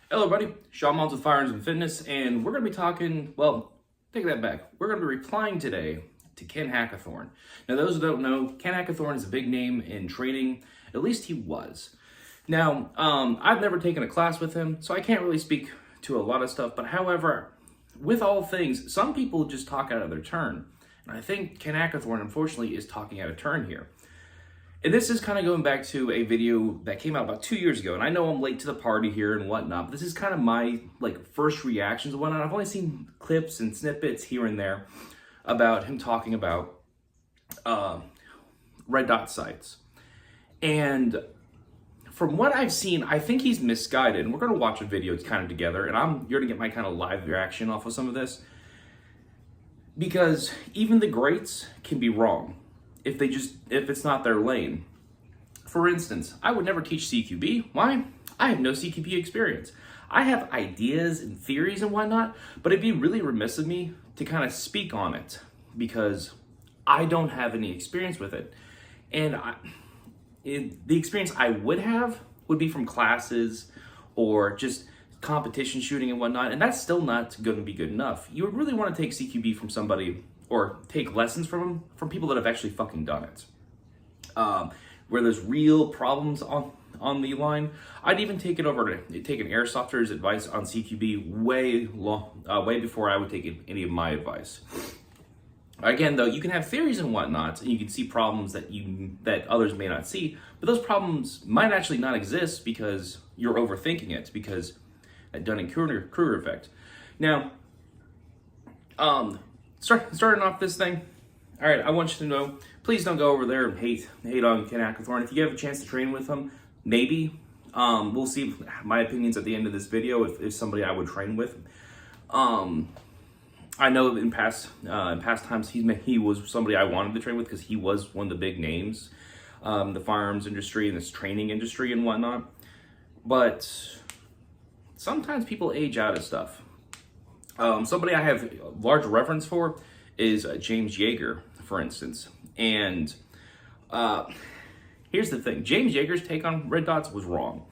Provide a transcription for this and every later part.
Hello everybody, Sean Mons with Firearms&Fitness, and we're going to be talking, well, take that back. We're going to be replying today to Ken Hackathorn. Now those who don't know, Ken Hackathorn is a big name in training, at least he was. Now, I've never taken a class with him, so I can't really speak to a lot of stuff, but however, with all things, some people just talk out of their turn. And I think Ken Hackathorn, unfortunately, is talking out of turn here. And this is kind of going back to a video that came out about 2 years ago, and I know I'm late to the party here and whatnot, but this is kind of my first reactions and whatnot. I've only seen clips and snippets here and there about him talking about red dot sights. And from what I've seen, I think he's misguided, and we're going to watch a video kind of together, and you're going to get my kind of live reaction off of some of this, because even the greats can be wrong if it's not their lane. For instance, I would never teach CQB. Why? I have no CQB experience. I have ideas and theories and whatnot, but it'd be really remiss of me to kind of speak on it because I don't have any experience with it. And the experience I would have would be from classes or just competition shooting and whatnot, and that's still not going to be good enough. You would really want to take CQB from somebody or take lessons from people that have actually fucking done it. Where there's real problems on the line. I'd even take it over to take an airsofter's advice on CQB way before I would take any of my advice. Again, though, you can have theories and whatnot, and you can see problems that others may not see, but those problems might actually not exist because you're overthinking it, because that Dunning-Kruger effect. Now, starting off this thing, all right, I want you to know, please don't go over there and hate on Ken Hackathorn. If you have a chance to train with him, maybe. We'll see my opinions at the end of this video if somebody I would train with. I know in past times he was somebody I wanted to train with because he was one of the big names, the firearms industry and this training industry and whatnot. But sometimes people age out of stuff. Somebody I have large reverence for is James Yeager, for instance. And here's the thing. James Yeager's take on red dots was wrong.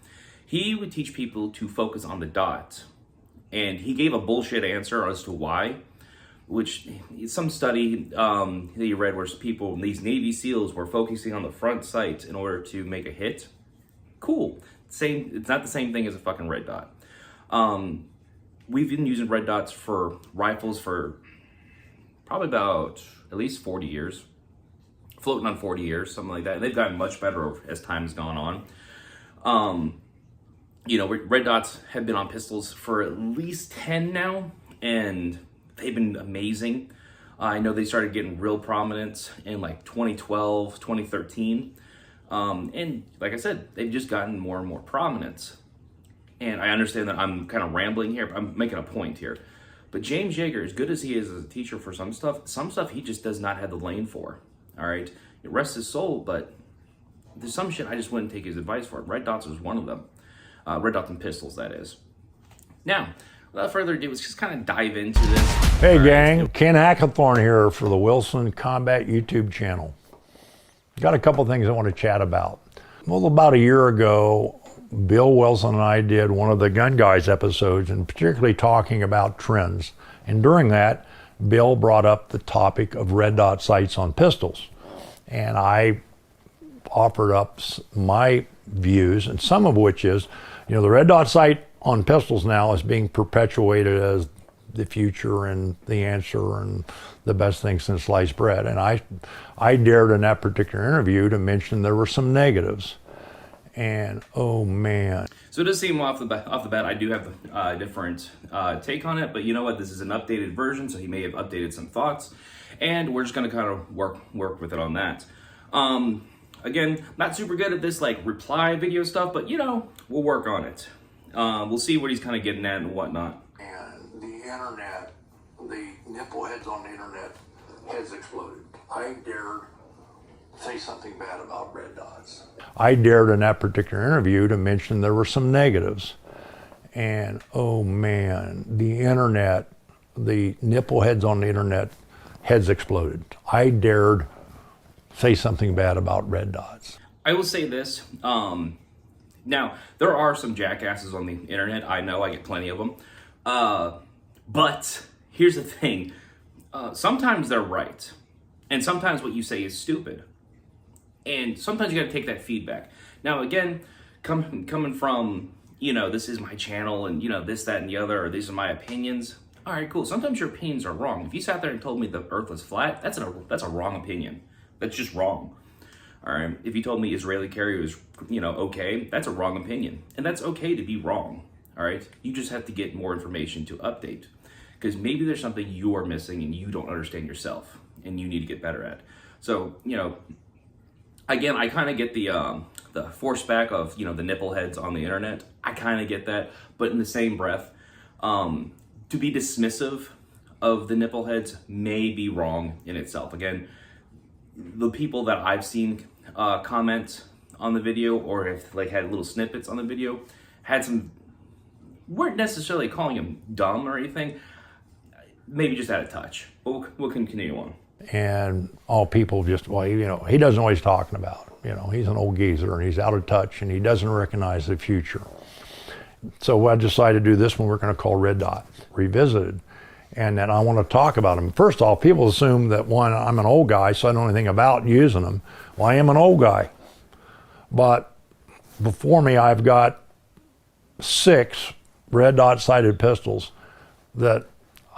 He would teach people to focus on the dot. And he gave a bullshit answer as to why, which some study that you read where people, these Navy SEALs, were focusing on the front sight in order to make a hit. Cool. It's not the same thing as a fucking red dot. We've been using red dots for rifles for probably about at least 40 years, floating on 40 years, something like that. And they've gotten much better as time has gone on. Red dots have been on pistols for at least 10 now, and they've been amazing. I know they started getting real prominence in 2012, 2013. And like I said, they've just gotten more and more prominence. And I understand that I'm kind of rambling here, but I'm making a point here. But James Yeager, as good as he is as a teacher for some stuff he just does not have the lane for. All right, it rests his soul, but there's some shit I just wouldn't take his advice for. Red dots was one of them. Red dots and pistols, that is. Now, without further ado, let's just kind of dive into this. Hey gang, Ken Hackathorn here for the Wilson Combat YouTube channel. Got a couple things I want to chat about. Well, about a year ago, Bill Wilson and I did one of the Gun Guys episodes, and particularly talking about trends. And during that, Bill brought up the topic of red dot sights on pistols. And I offered up my views, and some of which is, the red dot sight on pistols now is being perpetuated as the future and the answer and the best thing since sliced bread. And I dared in that particular interview to mention there were some negatives. And oh man. So it does seem off the bat I do have a different take on it, but you know what? This is an updated version, so he may have updated some thoughts, and we're just going to kind of work with it on that. Again, not super good at this reply video stuff, but we'll work on it. We'll see what he's kind of getting at and whatnot. And the internet, the nipple heads on the internet, heads exploded. I dared say something bad about red dots. I dared in that particular interview to mention there were some negatives. And oh man, the internet, the nipple heads on the internet, heads exploded. I dared say something bad about red dots. I will say this, Now, there are some jackasses on the internet. I know, I get plenty of them. But here's the thing. Sometimes they're right. And sometimes what you say is stupid. And sometimes you got to take that feedback. Now, again, coming from, this is my channel and, this, that, and the other, or these are my opinions. All right, cool. Sometimes your opinions are wrong. If you sat there and told me the earth was flat, that's a wrong opinion. That's just wrong. All right. If you told me Israeli carry was, okay, that's a wrong opinion. And that's okay to be wrong. All right. You just have to get more information to update. Because maybe there's something you are missing and you don't understand yourself and you need to get better at. So, again, I kind of get the force back of, the nipple heads on the internet. I kind of get that. But in the same breath, to be dismissive of the nipple heads may be wrong in itself. Again, the people that I've seen comment on the video, or if had little snippets on the video, weren't necessarily calling him dumb or anything. Maybe just out of touch. But we'll continue on. And all people just, he doesn't know what he's talking about. He's an old geezer and he's out of touch and he doesn't recognize the future. So I decided to do this one we're going to call Red Dot Revisited. And then I want to talk about them. First off, people assume that, one, I'm an old guy, so I don't know anything about using them. Well, I am an old guy. But before me, I've got 6 red dot sighted pistols that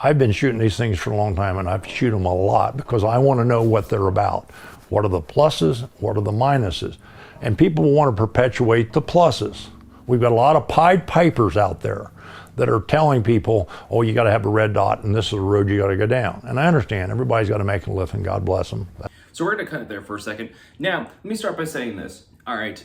I've been shooting these things for a long time, and I shoot them a lot because I want to know what they're about. What are the pluses? What are the minuses? And people want to perpetuate the pluses. We've got a lot of Pied Pipers out there that are telling people, oh, you got to have a red dot and this is the road you got to go down. And I understand, everybody's got to make a living, God bless them. So we're going to cut it there for a second. Now, let me start by saying this. All right,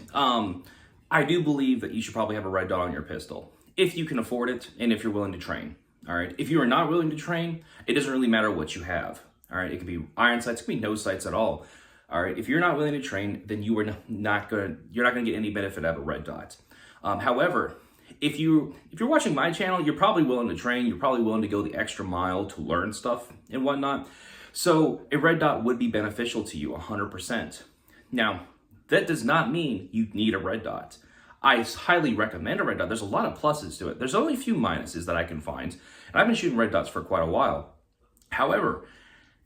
I do believe that you should probably have a red dot on your pistol if you can afford it and if you're willing to train. All right, if you are not willing to train, it doesn't really matter what you have. All right, it could be iron sights, it could be no sights at all. All right, if you're not willing to train, then you're not going to get any benefit out of a red dot. However, if you're watching my channel, you're probably willing to train. You're probably willing to go the extra mile to learn stuff and whatnot. So a red dot would be beneficial to you 100%. Now, that does not mean you need a red dot. I highly recommend a red dot. There's a lot of pluses to it. There's only a few minuses that I can find. And I've been shooting red dots for quite a while. However,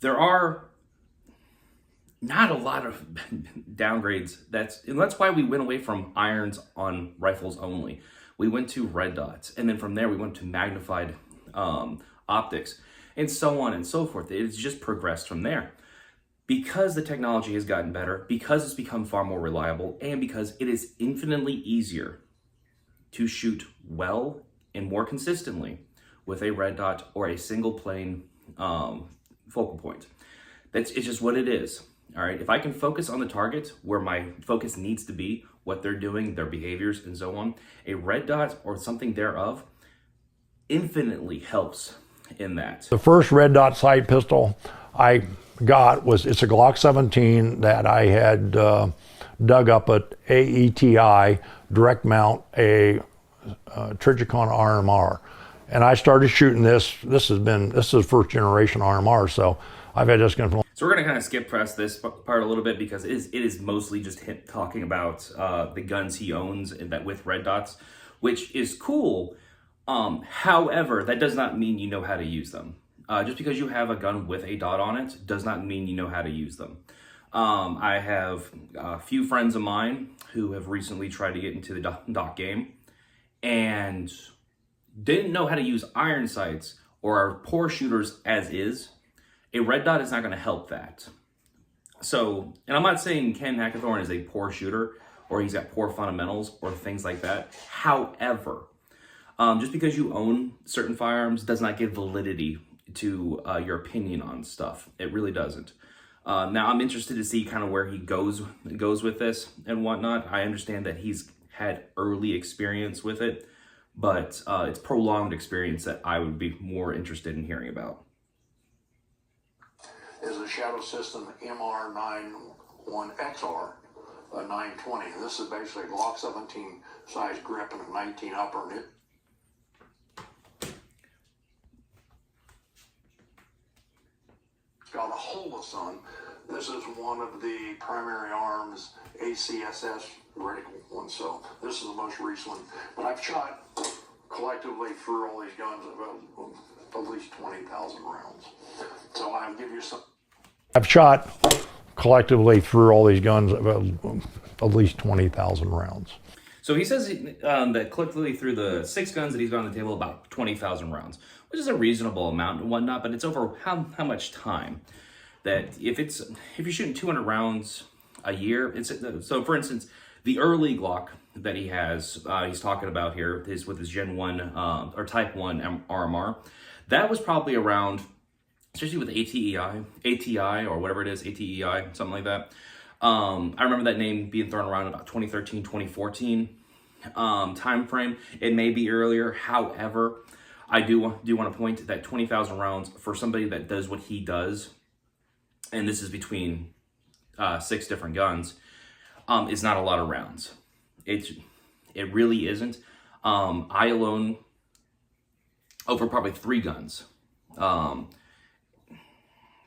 there are not a lot of downgrades. And that's why we went away from irons on rifles only. We went to red dots. And then from there, we went to magnified optics and so on and so forth. It's just progressed from there. Because the technology has gotten better, because it's become far more reliable, and because it is infinitely easier to shoot well and more consistently with a red dot or a single plane focal point. It's just what it is. All right, if I can focus on the target where my focus needs to be, what they're doing, their behaviors, and so on, a red dot or something thereof infinitely helps in that. The first red dot sight pistol I got it's a Glock 17 that I had dug up at AETI, direct mount a Trigicon RMR. And I started shooting this. This is first generation RMR, so I've had this gun for. So we're going to kind of skip past this part a little bit because it is mostly just him talking about the guns he owns and that with red dots, which is cool. However, that does not mean you know how to use them. Just because you have a gun with a dot on it does not mean you know how to use them. I have a few friends of mine who have recently tried to get into the dot game and didn't know how to use iron sights or are poor shooters as is. A red dot is not going to help that. So, and I'm not saying Ken Hackathorn is a poor shooter or he's got poor fundamentals or things like that. However, just because you own certain firearms does not give validity to your opinion on stuff. It really doesn't. Now, I'm interested to see kind of where he goes with this and whatnot. I understand that he's had early experience with it, but it's prolonged experience that I would be more interested in hearing about. Is a Shadow System MR91XR, a 920. This is basically a Glock 17 size grip and a 19 upper. And it's got a Holosun. This is one of the Primary Arms ACSS reticle one. So this is the most recent one. But I've shot collectively through all these guns about at least 20,000 rounds. So I'll give you some. I've shot collectively through all these guns about at least 20,000 rounds. So he says that collectively through the 6 guns that he's got on the table, about 20,000 rounds, which is a reasonable amount and whatnot, but it's over how much time. That if you're shooting 200 rounds a year, so for instance, the early Glock that he has, he's talking about here, is with his Gen 1 or Type 1 RMR. That was probably around, especially with ATI or whatever it is, ATEI, something like that. I remember that name being thrown around about 2013, 2014 time frame. It may be earlier. However, I do want to point that 20,000 rounds for somebody that does what he does, and this is between 6 different guns, is not a lot of rounds. It really isn't. I alone, over probably 3 guns,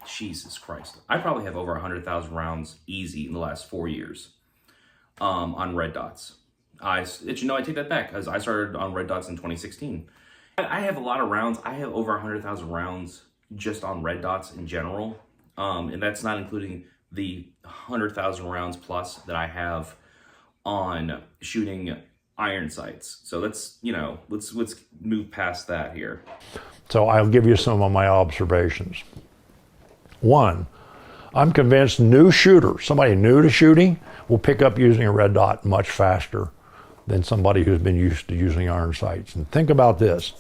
Jesus Christ, I probably have over 100,000 rounds easy in the last 4 years on red dots. I take that back, because I started on red dots in 2016. I have a lot of rounds. I have over 100,000 rounds just on red dots in general, and that's not including the 100,000 rounds plus that I have on shooting iron sights. So let's move past that here. So I'll give you some of my observations. 1, I'm convinced new shooters, somebody new to shooting, will pick up using a red dot much faster than somebody who's been used to using iron sights. And think about this.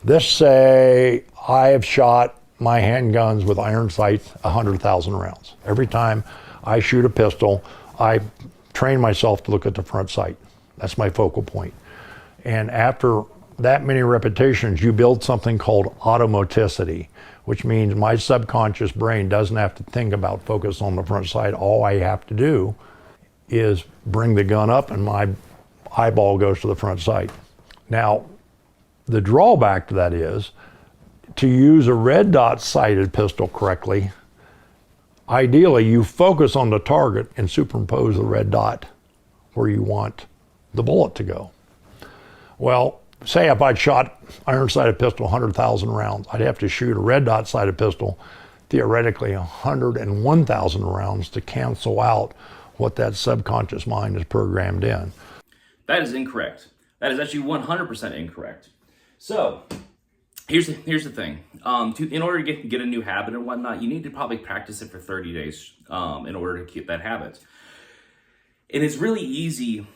Let's say I have shot my handguns with iron sights 100,000 rounds. Every time I shoot a pistol, I train myself to look at the front sight. That's my focal point. And after that many repetitions, you build something called automaticity, which means my subconscious brain doesn't have to think about focus on the front sight. All I have to do is bring the gun up and my eyeball goes to the front sight. Now, the drawback to that is, to use a red dot sighted pistol correctly, ideally you focus on the target and superimpose the red dot where you want the bullet to go. Well, say if I'd shot iron sighted pistol 100,000 rounds, I'd have to shoot a red dot sighted pistol theoretically 101,000 rounds to cancel out what that subconscious mind is programmed in. That is incorrect. That is actually 100% incorrect. So here's the thing. In order to get a new habit and whatnot, you need to probably practice it for 30 days in order to keep that habit. And it's really easy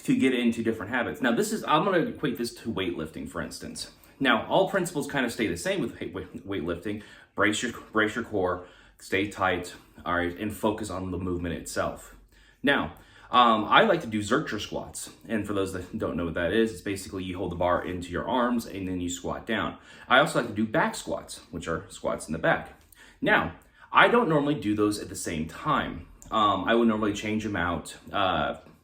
to get into different habits. Now, I'm going to equate this to weightlifting, for instance. Now, all principles kind of stay the same with weightlifting. Brace your core, stay tight, all right, and focus on the movement itself. Now, I like to do Zercher squats. And for those that don't know what that is, it's basically you hold the bar into your arms and then you squat down. I also like to do back squats, which are squats in the back. Now, I don't normally do those at the same time. I would normally change them out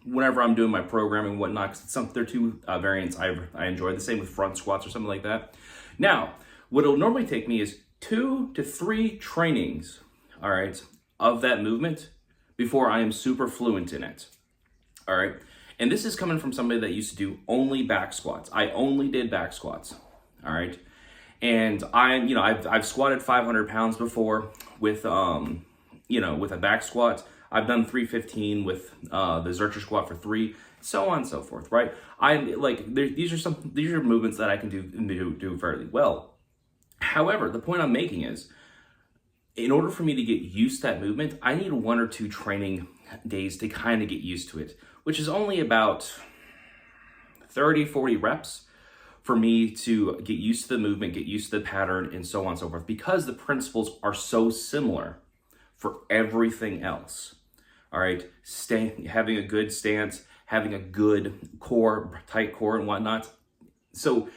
whenever I'm doing my programming and whatnot, because they're 2 variants I enjoy. The same with front squats or something like that. Now, what it'll normally take me is 2 to 3 trainings, all right, of that movement before I am super fluent in it. All right. And this is coming from somebody that used to do only back squats. I only did back squats. All right. And I've squatted 500 pounds before with a back squat. I've done 315 with the Zercher squat for 3, so on and so forth. Right. These are movements that I can do fairly well. However, the point I'm making is, in order for me to get used to that movement, I need 1 or 2 training days to kind of get used to it, which is only about 30, 40 reps for me to get used to the movement, get used to the pattern, and so on and so forth, because the principles are so similar for everything else. All right, having a good stance, having a good core, tight core and whatnot. So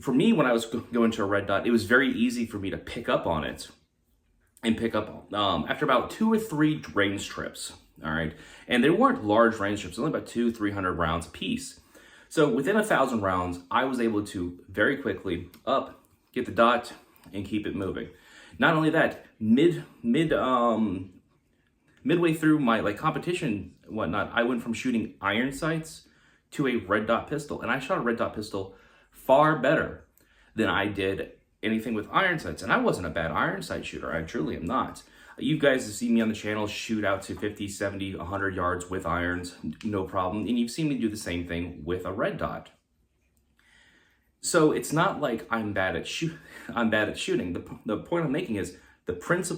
for me, when I was going to a red dot, it was very easy for me to pick up on it and pick up after about 2 or 3 range trips. All right. And they weren't large range trips, only about 200-300 rounds a piece. So within 1,000 rounds, I was able to very quickly get the dot and keep it moving. Not only that, mid midway through my competition and whatnot, I went from shooting iron sights to a red dot pistol, and I shot a red dot pistol far better than I did anything with iron sights. And I wasn't a bad iron sight shooter. I truly am not. You guys have seen me on the channel shoot out to 50, 70, 100 yards with irons, no problem. And you've seen me do the same thing with a red dot. So it's not like I'm bad at shooting. The point I'm making is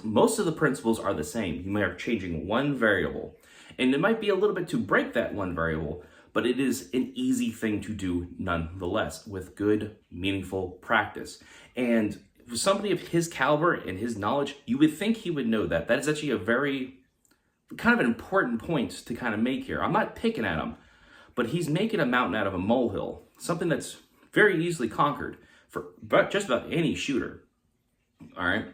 most of the principles are the same. You may are changing one variable, and it might be a little bit to break that one variable, but it is an easy thing to do nonetheless with good, meaningful practice. And for somebody of his caliber and his knowledge, you would think he would know that. That is actually a very kind of an important point to kind of make here. I'm not picking at him, but he's making a mountain out of a molehill, something that's very easily conquered for just about any shooter. All right,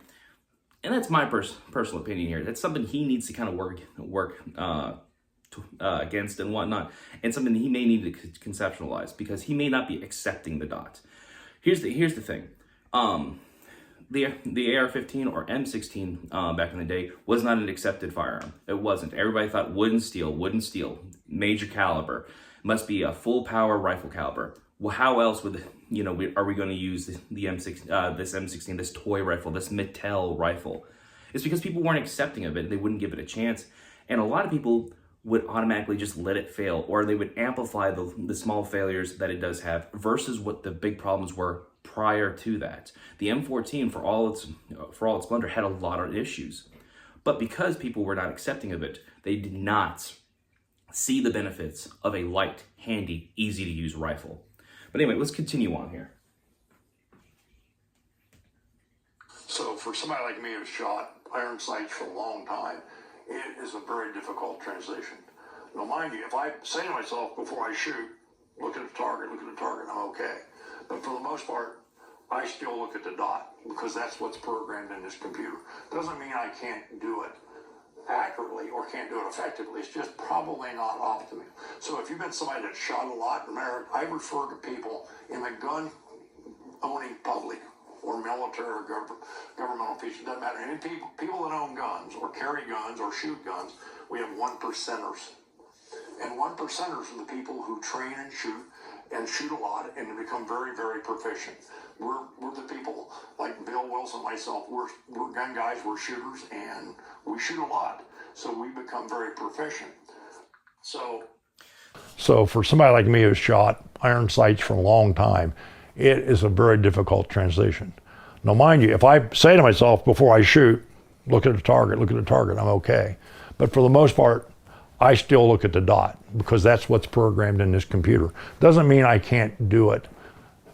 and that's my personal opinion here. That's something he needs to kind of work against and whatnot, and something he may need to conceptualize, because he may not be accepting the dot. Here's the thing. The AR-15 or M16 back in the day was not an accepted firearm. It wasn't. Everybody thought wooden steel, major caliber, must be a full power rifle caliber. Well, how else would are we going to use the M6, this M16, this toy rifle, this Mattel rifle? It's because people weren't accepting of it. They wouldn't give it a chance, and a lot of people would automatically just let it fail, or they would amplify the small failures that it does have versus what the big problems were prior to that. The M14, for all its splendor, had a lot of issues, but because people were not accepting of it, they did not see the benefits of a light, handy, easy to use rifle. But anyway, let's continue on here. So for somebody like me who's shot iron sights for a long time, it is a very difficult transition. Now, mind you, if I say to myself before I shoot, look at the target, I'm okay. But for the most part, I still look at the dot, because that's what's programmed in this computer. Doesn't mean I can't do it accurately or can't do it effectively. It's just probably not optimal. So if you've been somebody that shot a lot, remember, I refer to people in the gun-owning public or military or governmental features, doesn't matter. Any people that own guns or carry guns or shoot guns, we have 1%ers. And 1%ers are the people who train and shoot a lot and become very, very proficient. We're the people like Bill Wilson, myself, we're gun guys, we're shooters, and we shoot a lot. So we become very proficient. So for somebody like me who's shot iron sights for a long time, it is a very difficult transition. Now, mind you, if I say to myself before I shoot, look at the target, I'm okay. But for the most part, I still look at the dot, because that's what's programmed in this computer. Doesn't mean I can't do it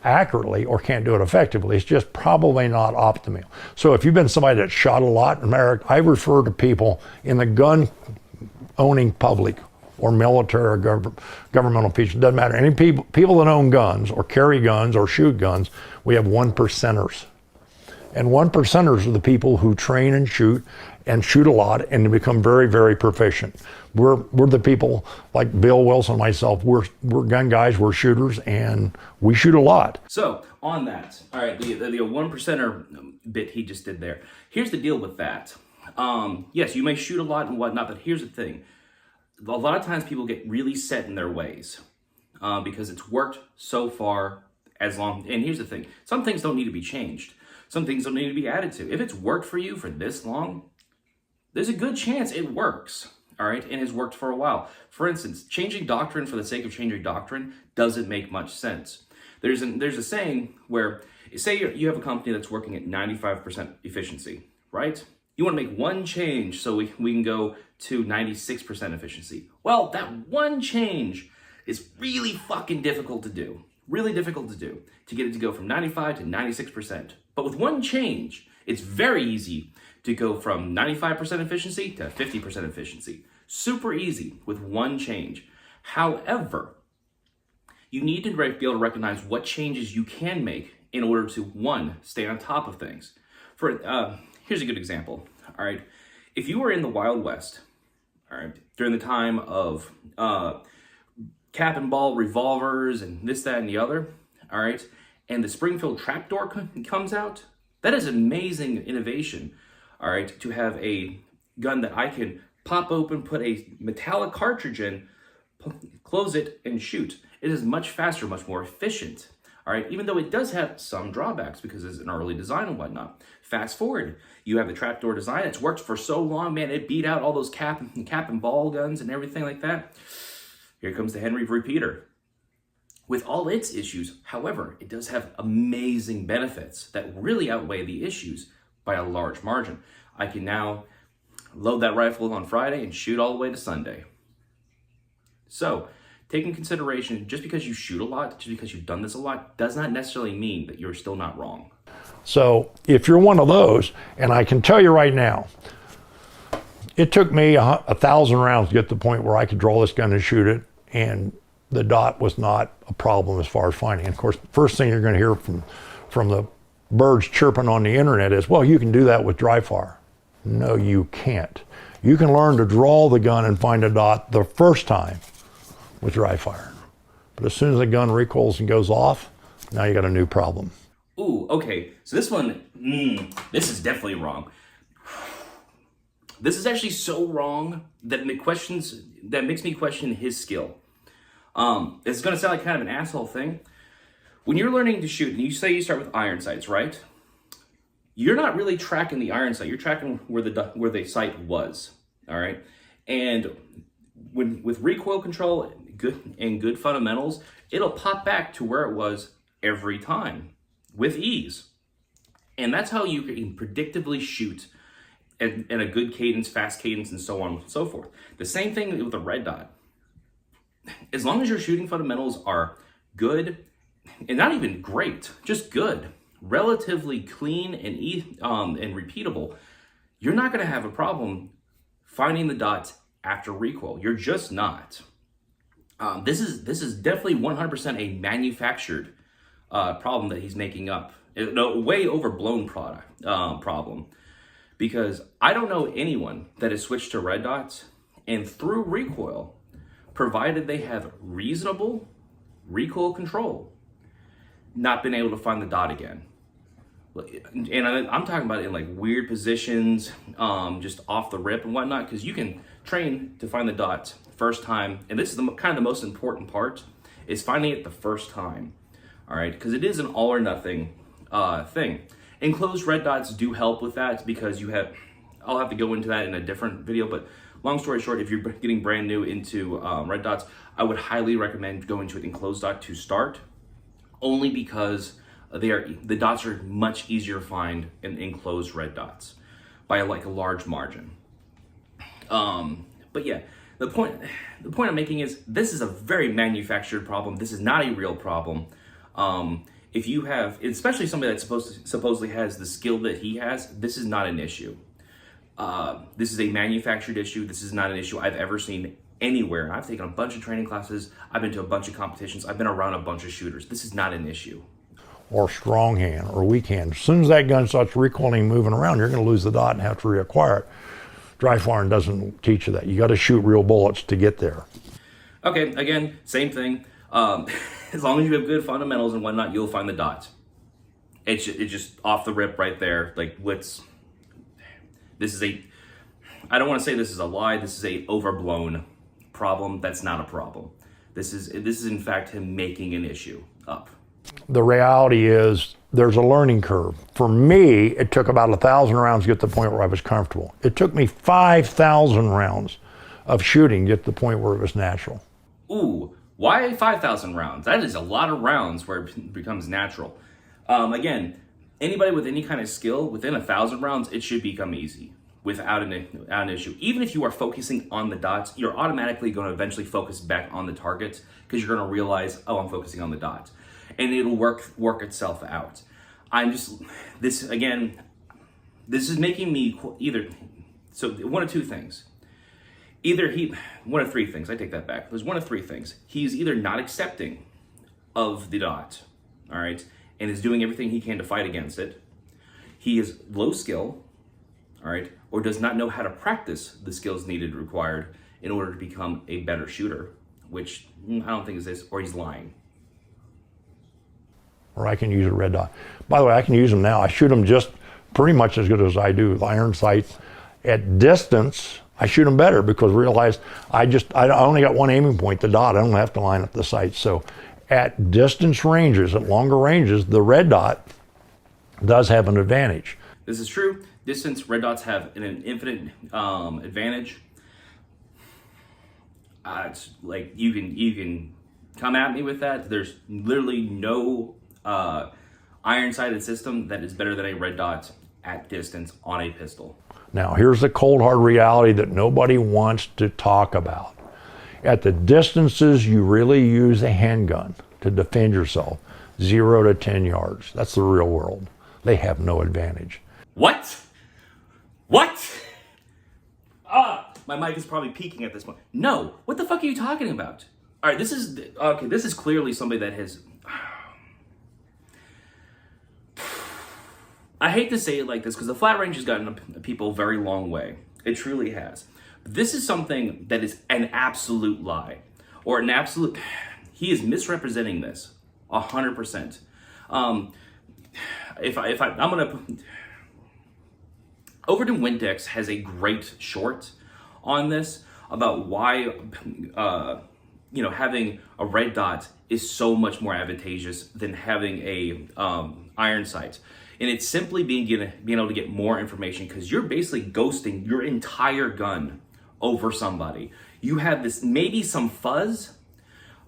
accurately or can't do it effectively. It's just probably not optimal. So if you've been somebody that shot a lot in America, I refer to people in the gun-owning public or military or governmental features, doesn't matter. Any people that own guns or carry guns or shoot guns, we have 1%ers. And 1%ers are the people who train and shoot a lot and become very, very proficient. We're the people like Bill Wilson and myself, we're gun guys, we're shooters, and we shoot a lot. So on that, all right, the 1%er bit he just did there. Here's the deal with that. Yes, you may shoot a lot and whatnot, but here's the thing. A lot of times people get really set in their ways because it's worked so far as long. And here's the thing. Some things don't need to be changed. Some things don't need to be added to. If it's worked for you for this long, there's a good chance it works. All right, and has worked for a while. For instance, changing doctrine for the sake of changing doctrine doesn't make much sense. There's a saying where, say you have a company that's working at 95% efficiency, right? You want to make one change so we can go to 96% efficiency. Well, that one change is really fucking difficult to do. Really difficult to do, to get it to go from 95 to 96%. But with one change, it's very easy to go from 95% efficiency to 50% efficiency. Super easy with one change. However, you need to be able to recognize what changes you can make in order to, one, stay on top of things. Here's a good example, all right? If you were in the Wild West, all right, during the time of cap and ball revolvers and this, that, and the other, all right, and the Springfield trapdoor comes out, that is amazing innovation, all right, to have a gun that I can pop open, put a metallic cartridge in, close it, and shoot. It is much faster, much more efficient. All right, even though it does have some drawbacks because it's an early design and whatnot. Fast forward, you have the trapdoor design. It's worked for so long, man. It beat out all those cap and ball guns and everything like that. Here comes the Henry repeater. With all its issues, however, it does have amazing benefits that really outweigh the issues by a large margin. I can now load that rifle on Friday and shoot all the way to Sunday. So, take in consideration, just because you shoot a lot, just because you've done this a lot, does not necessarily mean that you're still not wrong. So if you're one of those, and I can tell you right now, it took me 1,000 rounds to get to the point where I could draw this gun and shoot it, and the dot was not a problem as far as finding. And of course, the first thing you're going to hear from the birds chirping on the internet is, well, you can do that with dry fire. No, you can't. You can learn to draw the gun and find a dot the first time with dry fire. But as soon as the gun recoils and goes off, now you got a new problem. Ooh, okay. So this one, this is definitely wrong. This is actually so wrong that makes me question his skill. It's going to sound like kind of an asshole thing. When you're learning to shoot, and you say you start with iron sights, right? You're not really tracking the iron sight. You're tracking where the sight was. All right, and with recoil control, good fundamentals, it'll pop back to where it was every time with ease. And that's how you can predictably shoot at a good cadence, fast cadence, and so on and so forth. The same thing with a red dot. As long as your shooting fundamentals are good, and not even great, just good, relatively clean and repeatable, you're not going to have a problem finding the dots after recoil. You're just not. This is definitely 100% a manufactured problem that he's making up. A way overblown problem. Because I don't know anyone that has switched to red dots and through recoil, provided they have reasonable recoil control, not been able to find the dot again. And I'm talking about it in like weird positions, just off the rip and whatnot, because you can train to find the dots first time. And this is kind of the most important part, is finding it the first time. All right, because it is an all or nothing thing. Enclosed red dots do help with that because I'll have to go into that in a different video, but long story short, if you're getting brand new into red dots, I would highly recommend going to an enclosed dot to start, only because the dots are much easier to find in enclosed red dots by like a large margin. But yeah, the point I'm making is this is a very manufactured problem. This is not a real problem. If you have, especially somebody that supposedly has the skill that he has, this is not an issue. This is a manufactured issue. This is not an issue I've ever seen anywhere. I've taken a bunch of training classes. I've been to a bunch of competitions. I've been around a bunch of shooters. This is not an issue. Or strong hand or weak hand. As soon as that gun starts recoiling and moving around, you're going to lose the dot and have to reacquire it. Dry firing doesn't teach you that. You got to shoot real bullets to get there. Okay, again, same thing. As long as you have good fundamentals and whatnot, you'll find the dots. It's just off the rip right there. Like I don't want to say this is a lie. This is a overblown problem. That's not a problem. This is in fact him making an issue up. The reality is there's a learning curve. For me, it took about 1,000 rounds to get to the point where I was comfortable. It took me 5,000 rounds of shooting to get to the point where it was natural. Ooh, why 5,000 rounds? That is a lot of rounds where it becomes natural. Again, anybody with any kind of skill, within 1,000 rounds, it should become easy without an issue. Even if you are focusing on the dots, you're automatically going to eventually focus back on the targets because you're going to realize, oh, I'm focusing on the dots. And it'll work itself out. This is making me one of two things. One of three things, I take that back. There's one of three things. He's either not accepting of the dot, all right, and is doing everything he can to fight against it. He is low skill, all right, or does not know how to practice the skills required in order to become a better shooter, which I don't think is this, or he's lying. Or I can use a red dot. By the way, I can use them now. I shoot them just pretty much as good as I do with iron sights. At distance, I shoot them better because I realized I only got one aiming point, the dot. I don't have to line up the sights. So at distance ranges, at longer ranges, the red dot does have an advantage. This is true. Distance, red dots have an infinite advantage. It's like you can come at me with that. There's literally no iron-sighted system that is better than a red dot at distance on a pistol. Now, here's the cold hard reality that nobody wants to talk about. At the distances you really use a handgun to defend yourself, 0 to 10 yards. That's the real world. They have no advantage. What? My mic is probably peaking at this point. No, what the fuck are you talking about? All right, this is clearly somebody that has... I hate to say it like this because the flat range has gotten people a very long way. It truly has. But this is something that is an absolute lie. Or an absolute... He is misrepresenting this 100%. I'm gonna... Overton Windex has a great short on this about why having a red dot is so much more advantageous than having a iron sight. And it's simply being able to get more information because you're basically ghosting your entire gun over somebody. You have this maybe some fuzz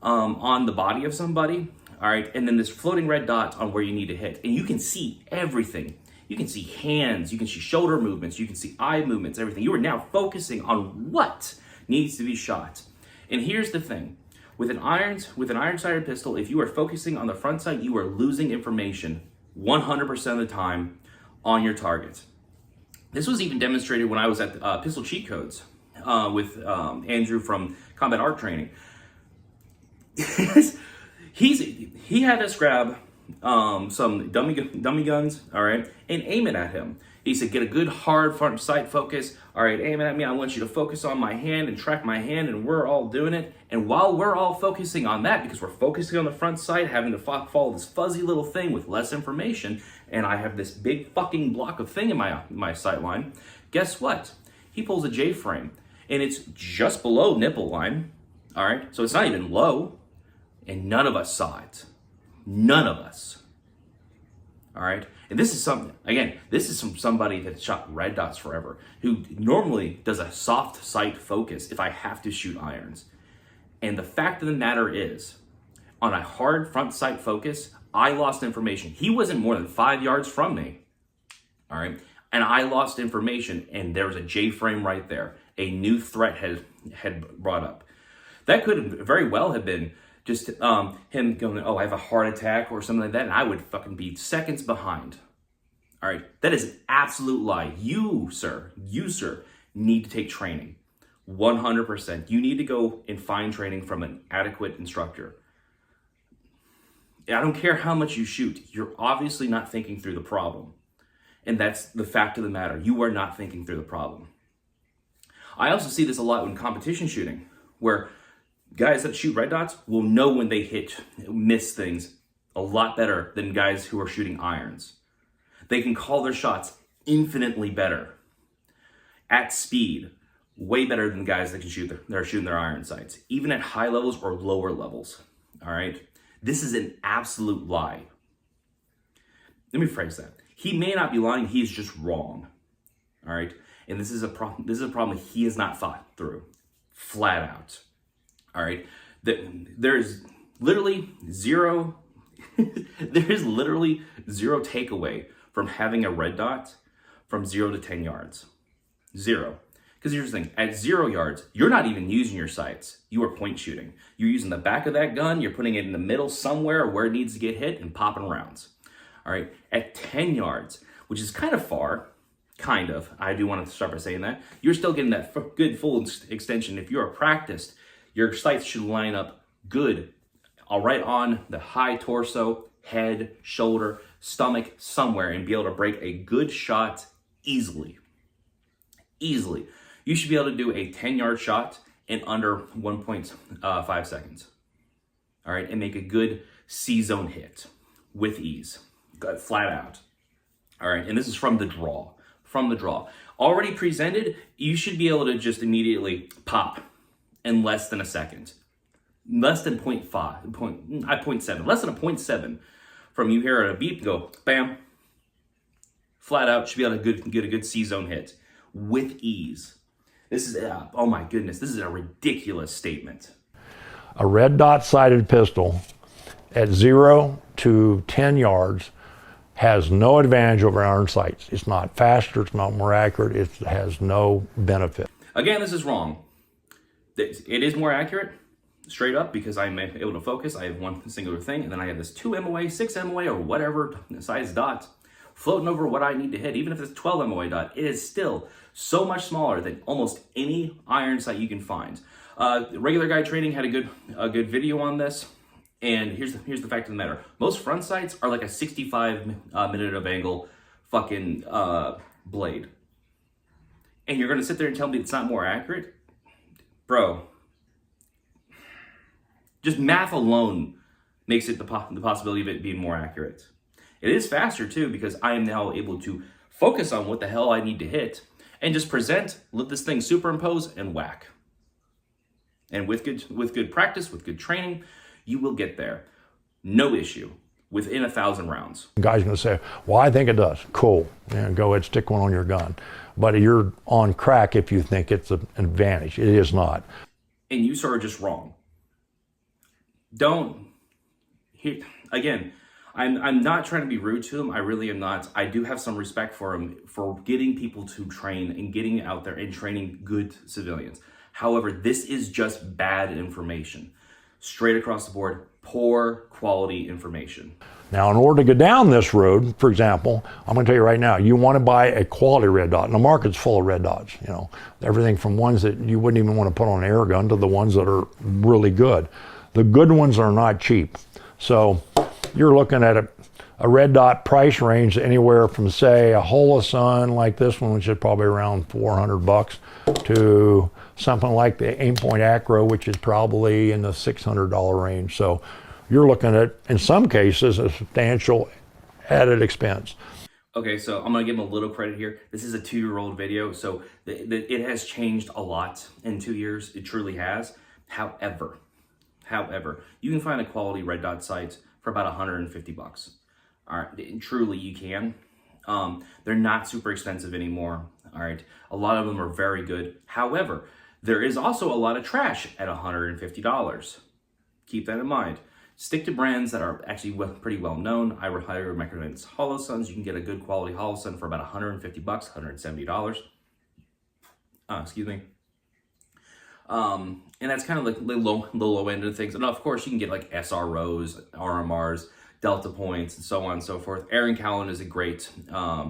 on the body of somebody, all right, and then this floating red dot on where you need to hit, and you can see everything. You can see hands, you can see shoulder movements, you can see eye movements, everything. You are now focusing on what needs to be shot. And here's the thing. With an iron-sighted pistol, if you are focusing on the front sight, you are losing information 100% of the time on your target. This was even demonstrated when I was at Pistol Cheat Codes with Andrew from Combat Art Training. He had us grab some dummy guns, all right, and aim it at him. He said, get a good hard front sight focus. All right, aim it at me. I want you to focus on my hand and track my hand, and we're all doing it. And while we're all focusing on that, because we're focusing on the front sight, having to follow this fuzzy little thing with less information, and I have this big fucking block of thing in my sight line, guess what? He pulls a J-frame, and it's just below nipple line, all right? So it's not even low, and none of us saw it. None of us. All right? And this is from somebody that shot red dots forever, who normally does a soft sight focus if I have to shoot irons. And the fact of the matter is, on a hard front sight focus, I lost information. He wasn't more than 5 yards from me. All right? And I lost information, and there was a J-frame right there. A new threat had brought up. That could very well have been just him going, oh, I have a heart attack or something like that, and I would fucking be seconds behind. All right, that is an absolute lie. You, sir, need to take training. 100%. You need to go and find training from an adequate instructor. I don't care how much you shoot. You're obviously not thinking through the problem. And that's the fact of the matter. You are not thinking through the problem. I also see this a lot in competition shooting, where guys that shoot red dots will know when they miss things a lot better than guys who are shooting irons. They can call their shots infinitely better at speed, way better than guys that are shooting their iron sights, even at high levels or lower levels. All right, this is an absolute lie. Let me phrase that. He may not be lying; he's just wrong. All right, and this is a problem. This is a problem he has not thought through, flat out. All right, there is literally zero. There is literally zero takeaway from having a red dot from 0 to 10 yards. Zero. Because here's the thing, at 0 yards, you're not even using your sights. You are point shooting. You're using the back of that gun, you're putting it in the middle somewhere where it needs to get hit and popping rounds. All right, at 10 yards, which is kind of far, I do want to start by saying that, you're still getting that good full extension. If you are practiced, your sights should line up good, all right, on the high torso, head, shoulder, stomach, somewhere, and be able to break a good shot easily. Easily. You should be able to do a 10-yard shot in under 1.5 seconds. All right, and make a good C-zone hit with ease, flat out. All right, and this is from the draw, from the draw. Already presented, you should be able to just immediately pop in less than a second. Less than 0.7, less than a 0.7 from you hear a beep, go bam, flat out, should be able to get a good C-zone hit with ease. This is, oh my goodness, this is a ridiculous statement. A red dot sighted pistol at 0 to 10 yards has no advantage over iron sights. It's not faster, it's not more accurate, it has no benefit. Again, this is wrong. It is more accurate, straight up, because I'm able to focus. I have one singular thing, and then I have this 2 MOA, 6 MOA, or whatever size dot floating over what I need to hit. Even if it's 12 MOA dot, it is still so much smaller than almost any iron sight you can find. Regular Guy Training had a good video on this, and here's the fact of the matter. Most front sights are like a 65 minute of angle fucking blade. And you're gonna sit there and tell me it's not more accurate? Bro, just math alone makes it the possibility of it being more accurate. It is faster too, because I am now able to focus on what the hell I need to hit and just present, let this thing superimpose and whack. And with good practice, with good training, you will get there. No issue. Within 1,000 rounds. The guy's gonna say, well, I think it does. Cool, yeah, go ahead, stick one on your gun. But you're on crack if you think it's an advantage. It is not. And you sort of just wrong. Again, I'm not trying to be rude to him. I really am not. I do have some respect for him for getting people to train and getting out there and training good civilians. However, this is just bad information. Straight across the board, poor quality information. Now, in order to go down this road, for example, I'm going to tell you right now, you want to buy a quality red dot. And the market's full of red dots, you know, everything from ones that you wouldn't even want to put on an air gun to the ones that are really good. The good ones are not cheap. So you're looking at a red dot price range anywhere from, say, a Holosun like this one, which is probably around $400, to something like the Aimpoint Acro, which is probably in the $600 range. So you're looking at, in some cases, a substantial added expense. Okay, so I'm gonna give him a little credit here. This is a 2-year-old video, so it has changed a lot in 2 years. It truly has. However, you can find a quality red dot sight for about $150. All right, and truly you can. They're not super expensive anymore. All right, a lot of them are very good. However, there is also a lot of trash at $150. Keep that in mind. Stick to brands that are actually pretty well known. I would highly recommend Holosuns. You can get a good quality Holosun for about $150, $170. Excuse me. And that's kind of like the low end of things. And of course, you can get like SROs, RMRs, Delta Points, and so on and so forth. Aaron Callan is a great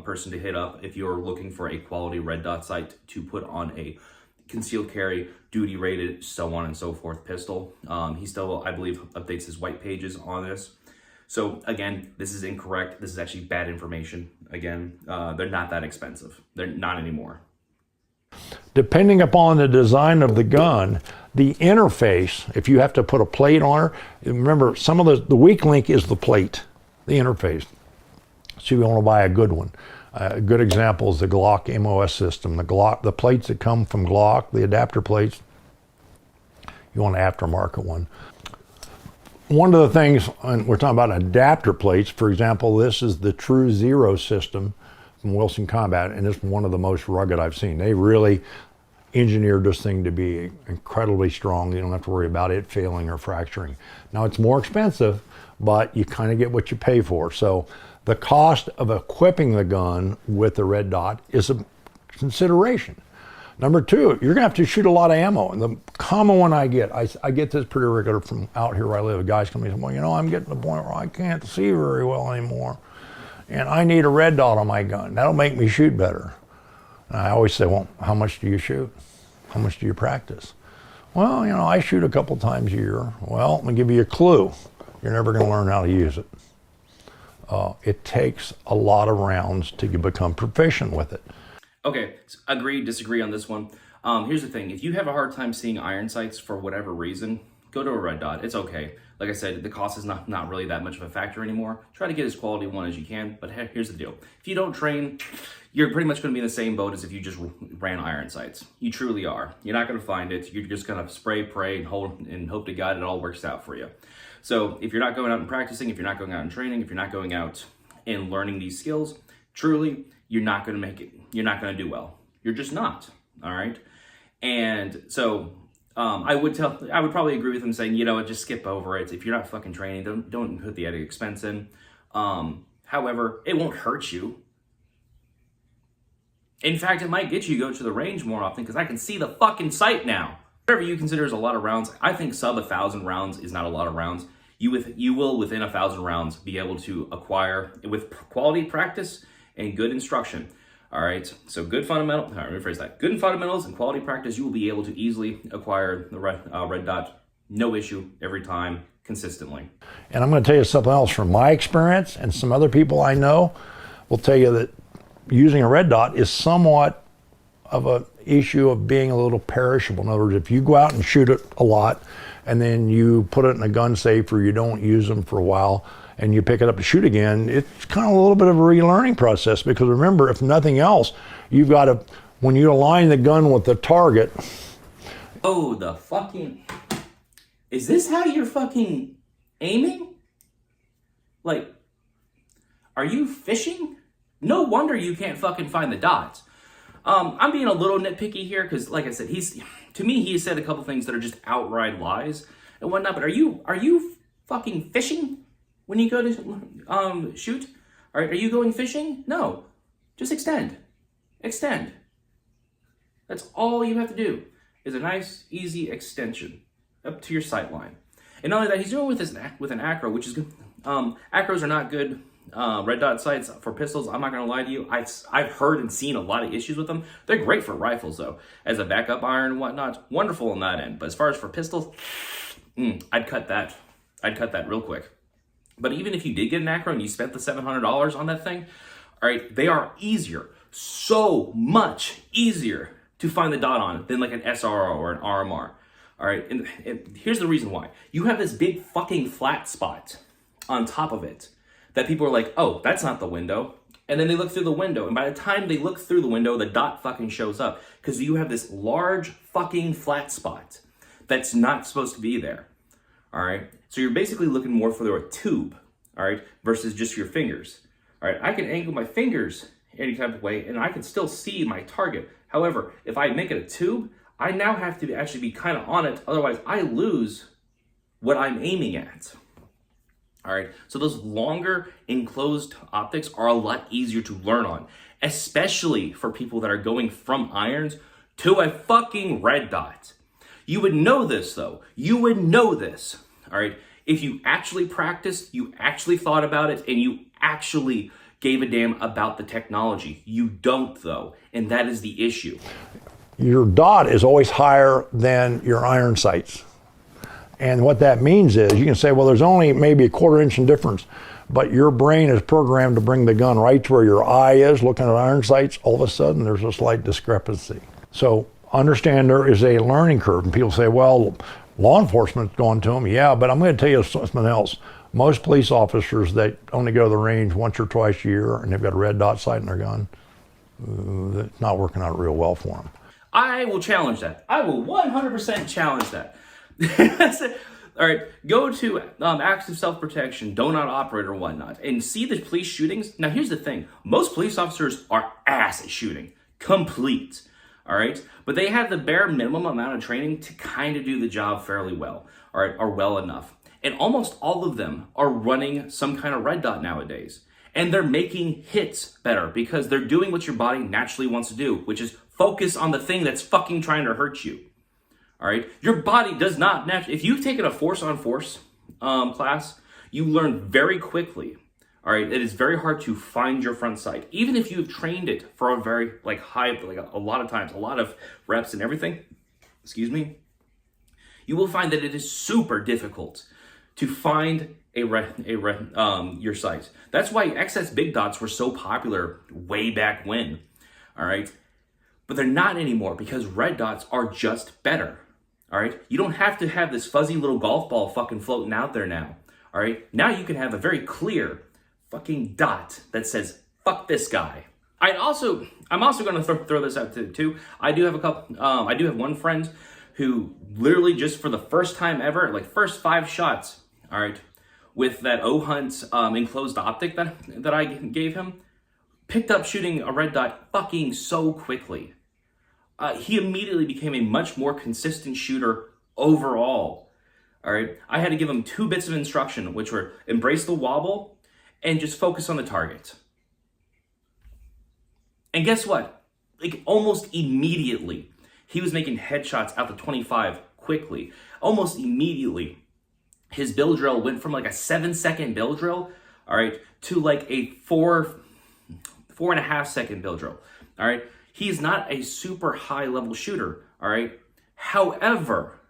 person to hit up if you're looking for a quality red dot sight to put on a concealed carry, duty rated, so on and so forth pistol. He still, I believe, updates his white pages on this. So again, this is incorrect. This is actually bad information. Again, they're not that expensive. They're not anymore. Depending upon the design of the gun, the interface, if you have to put a plate on her, remember some of the weak link is the plate, the interface. So you want to buy a good one. A good example is the Glock MOS system. The plates that come from Glock, the adapter plates, you want an aftermarket one. One of the things, and we're talking about adapter plates, for example, this is the True Zero system from Wilson Combat, and it's one of the most rugged I've seen. They really engineered this thing to be incredibly strong. You don't have to worry about it failing or fracturing. Now, it's more expensive, but you kind of get what you pay for. So the cost of equipping the gun with the red dot is a consideration. Number two, you're gonna have to shoot a lot of ammo. And the common one I get this pretty regular from out here where I live. Guys come in and say, well, you know, I'm getting to the point where I can't see very well anymore, and I need a red dot on my gun. That'll make me shoot better. And I always say, well, how much do you shoot? How much do you practice? Well, you know, I shoot a couple times a year. Well, let me give you a clue. You're never gonna learn how to use it. It takes a lot of rounds to become proficient with it. Okay, agree, disagree on this one. Here's the thing. If you have a hard time seeing iron sights for whatever reason, go to a red dot. It's okay. Like I said, the cost is not really that much of a factor anymore. Try to get as quality one as you can, but here's the deal. If you don't train, you're pretty much going to be in the same boat as if you just ran iron sights. You truly are. You're not going to find it. You're just going to spray, pray, and hope to God it all works out for you. So if you're not going out and practicing, if you're not going out and training, if you're not going out and learning these skills, truly, you're not going to make it. You're not going to do well. You're just not. All right. And so I would probably agree with him saying, just skip over it. If you're not fucking training, don't put the added expense in. However, it won't hurt you. In fact, it might get you to go to the range more often because I can see the fucking sight now. Whatever you consider as a lot of rounds, I think sub 1,000 rounds is not a lot of rounds. You will, within 1,000 rounds, be able to acquire, with quality practice and good instruction. All right, so good fundamentals, let me rephrase that. Good fundamentals and quality practice, you will be able to easily acquire the red dot, no issue, every time, consistently. And I'm going to tell you something else from my experience, and some other people I know will tell you that using a red dot is somewhat of an issue of being a little perishable. In other words, if you go out and shoot it a lot, and then you put it in a gun safe or you don't use them for a while, and you pick it up to shoot again, it's kind of a little bit of a relearning process, because remember, if nothing else, you've got to, when you align the gun with the target. Oh, the fucking, is this how you're fucking aiming? Like, are you fishing? No wonder you can't fucking find the dots. I'm being a little nitpicky here, because like I said, to me, he said a couple things that are just outright lies and whatnot, but are you fucking fishing? When you go to shoot, are you going fishing? No, just extend. That's all you have to do, is a nice, easy extension up to your sight line. And not only that, he's doing it with an acro, which is good. Acros are not good red dot sights for pistols. I'm not gonna lie to you. I've heard and seen a lot of issues with them. They're great for rifles though, as a backup iron and whatnot. Wonderful on that end. But as far as for pistols, I'd cut that real quick. But even if you did get an acro and you spent the $700 on that thing, all right, they are easier, so much easier to find the dot on than like an SRO or an RMR. All right, and here's the reason why. You have this big fucking flat spot on top of it that people are like, oh, that's not the window. And then they look through the window, and by the time they look through the window, the dot fucking shows up, because you have this large fucking flat spot that's not supposed to be there. All right, so you're basically looking more for a tube, all right, versus just your fingers. All right, I can angle my fingers any type of way, and I can still see my target. However, if I make it a tube, I now have to actually be kind of on it, otherwise I lose what I'm aiming at. All right, so those longer enclosed optics are a lot easier to learn on, especially for people that are going from irons to a fucking red dot. You would know this though. You would know this, all right? If you actually practiced, you actually thought about it, and you actually gave a damn about the technology. You don't though, and that is the issue. Your dot is always higher than your iron sights. And what that means is, you can say, well, there's only maybe a 1/4 inch in difference, but your brain is programmed to bring the gun right to where your eye is looking at iron sights. All of a sudden, there's a slight discrepancy. So understand there is a learning curve. And people say, well, law enforcement's going to them. Yeah, but I'm going to tell you something else. Most police officers that only go to the range once or twice a year and they've got a red dot sight in their gun, it's not working out real well for them. I will challenge that. I will 100% challenge that. All right, go to acts of self-protection, do not operate or whatnot, and see the police shootings. Now, here's the thing. Most police officers are ass at shooting. Complete. All right? But they have the bare minimum amount of training to kind of do the job fairly well, all right, or well enough. And almost all of them are running some kind of red dot nowadays. And they're making hits better because they're doing what your body naturally wants to do, which is focus on the thing that's fucking trying to hurt you. All right? Your body does not naturally, if you've taken a force-on-force class, you learn very quickly, all right, it is very hard to find your front sight. Even if you've trained it for a very high, a lot of times, a lot of reps and everything, excuse me, you will find that it is super difficult to find your sight. That's why XS big dots were so popular way back when, all right? But they're not anymore because red dots are just better, All right, you don't have to have this fuzzy little golf ball fucking floating out there now. All right, now you can have a very clear fucking dot that says "fuck this guy." I'm also going to throw this out too. I do have I do have one friend who literally just for the first time ever, like first 5 shots, all right, with that O-Hunt enclosed optic that I gave him, picked up shooting a red dot fucking so quickly. He immediately became a much more consistent shooter overall. All right, I had to give him 2 bits of instruction, which were embrace the wobble and just focus on the target. And guess what? Like almost immediately, he was making headshots out to 25 quickly. Almost immediately, his bill drill went from like a 7-second bill drill, all right, to like a 4.5 second bill drill. All right, he's not a super high level shooter. All right, however,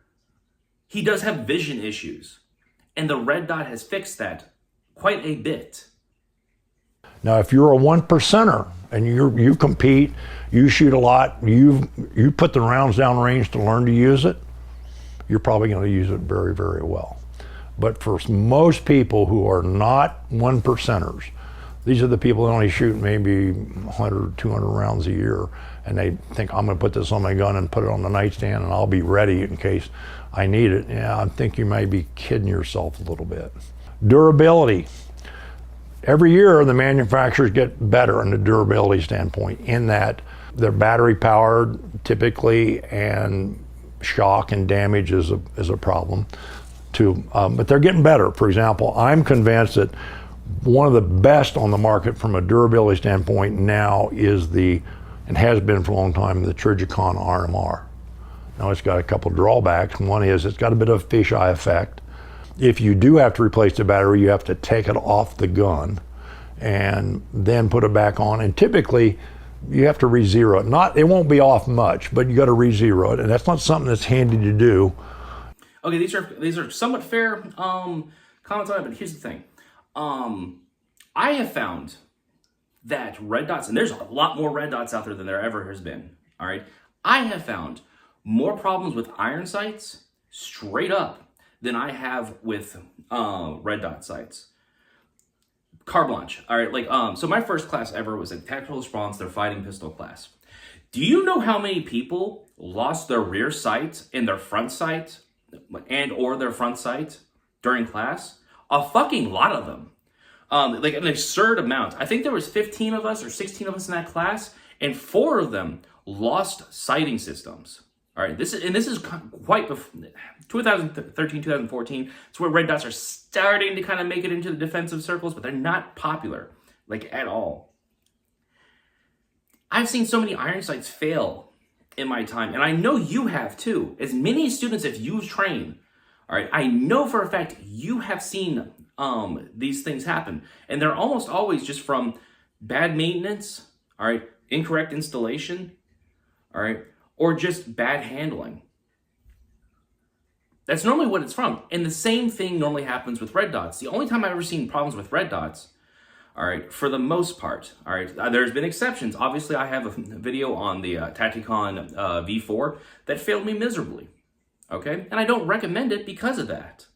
he does have vision issues, and the red dot has fixed that quite a bit. Now, if you're a 1%er and you compete, you shoot a lot, you put the rounds down range to learn to use it, you're probably going to use it very, very well. But for most people who are not 1%ers, these are the people that only shoot maybe 100, 200 rounds a year, and they think, I'm going to put this on my gun and put it on the nightstand and I'll be ready in case I need it. Yeah, I think you may be kidding yourself a little bit. Durability. Every year, the manufacturers get better in the durability standpoint in that they're battery powered typically, and shock and damage is a problem too. But they're getting better. For example, I'm convinced that one of the best on the market from a durability standpoint now is and has been for a long time, the Trijicon RMR. Now it's got a couple drawbacks. One is it's got a bit of a fisheye effect. If you do have to replace the battery, you have to take it off the gun and then put it back on. And typically, you have to re-zero it. It won't be off much, but you got to re-zero it, and that's not something that's handy to do. Okay, these are somewhat fair comments on it, but here's the thing. I have found that red dots, and there's a lot more red dots out there than there ever has been. All right, I have found more problems with iron sights straight up than I have with red dot sights. Carte blanche. All right, so my first class ever was a tactical response, their fighting pistol class. Do you know how many people lost their rear sight and their front sight or their front sight during class? A fucking lot of them. Like an absurd amount. I think there was 15 of us or 16 of us in that class, and 4 of them lost sighting systems. All right, this is quite before 2013, 2014. It's where red dots are starting to kind of make it into the defensive circles, but they're not popular, like at all. I've seen so many iron sights fail in my time, and I know you have too. As many students as you've trained, all right, I know for a fact you have seen these things happen, and they're almost always just from bad maintenance, all right, incorrect installation, all right, or just bad handling. That's normally what it's from. And the same thing normally happens with red dots. The only time I've ever seen problems with red dots, all right, for the most part, all right, there's been exceptions. Obviously, I have a video on the Tacticon V4 that failed me miserably, okay? And I don't recommend it because of that.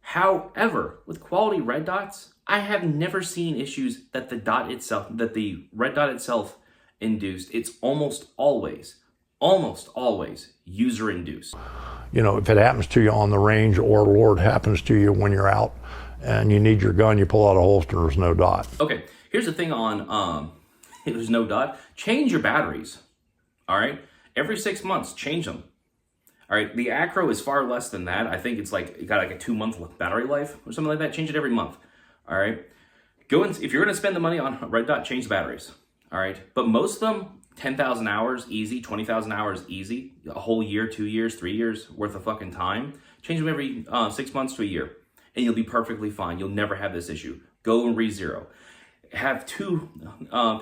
However, with quality red dots, I have never seen issues that the red dot itself induced. It's almost always user-induced. You know, if it happens to you on the range, or Lord happens to you when you're out and you need your gun, you pull out a holster, there's no dot. Okay, here's the thing on there's no dot. Change your batteries, all right? Every 6 months, change them. All right, the Acro is far less than that. I think it's like, it got like a 2-month battery life or something like that. Change it every month, all right? If you're gonna spend the money on red dot, change the batteries, all right? But most of them, 10,000 hours easy, 20,000 hours easy, a whole year, 2 years, 3 years worth of fucking time. Change them every 6 months to a year, and you'll be perfectly fine. You'll never have this issue. Go and re-zero. Have 2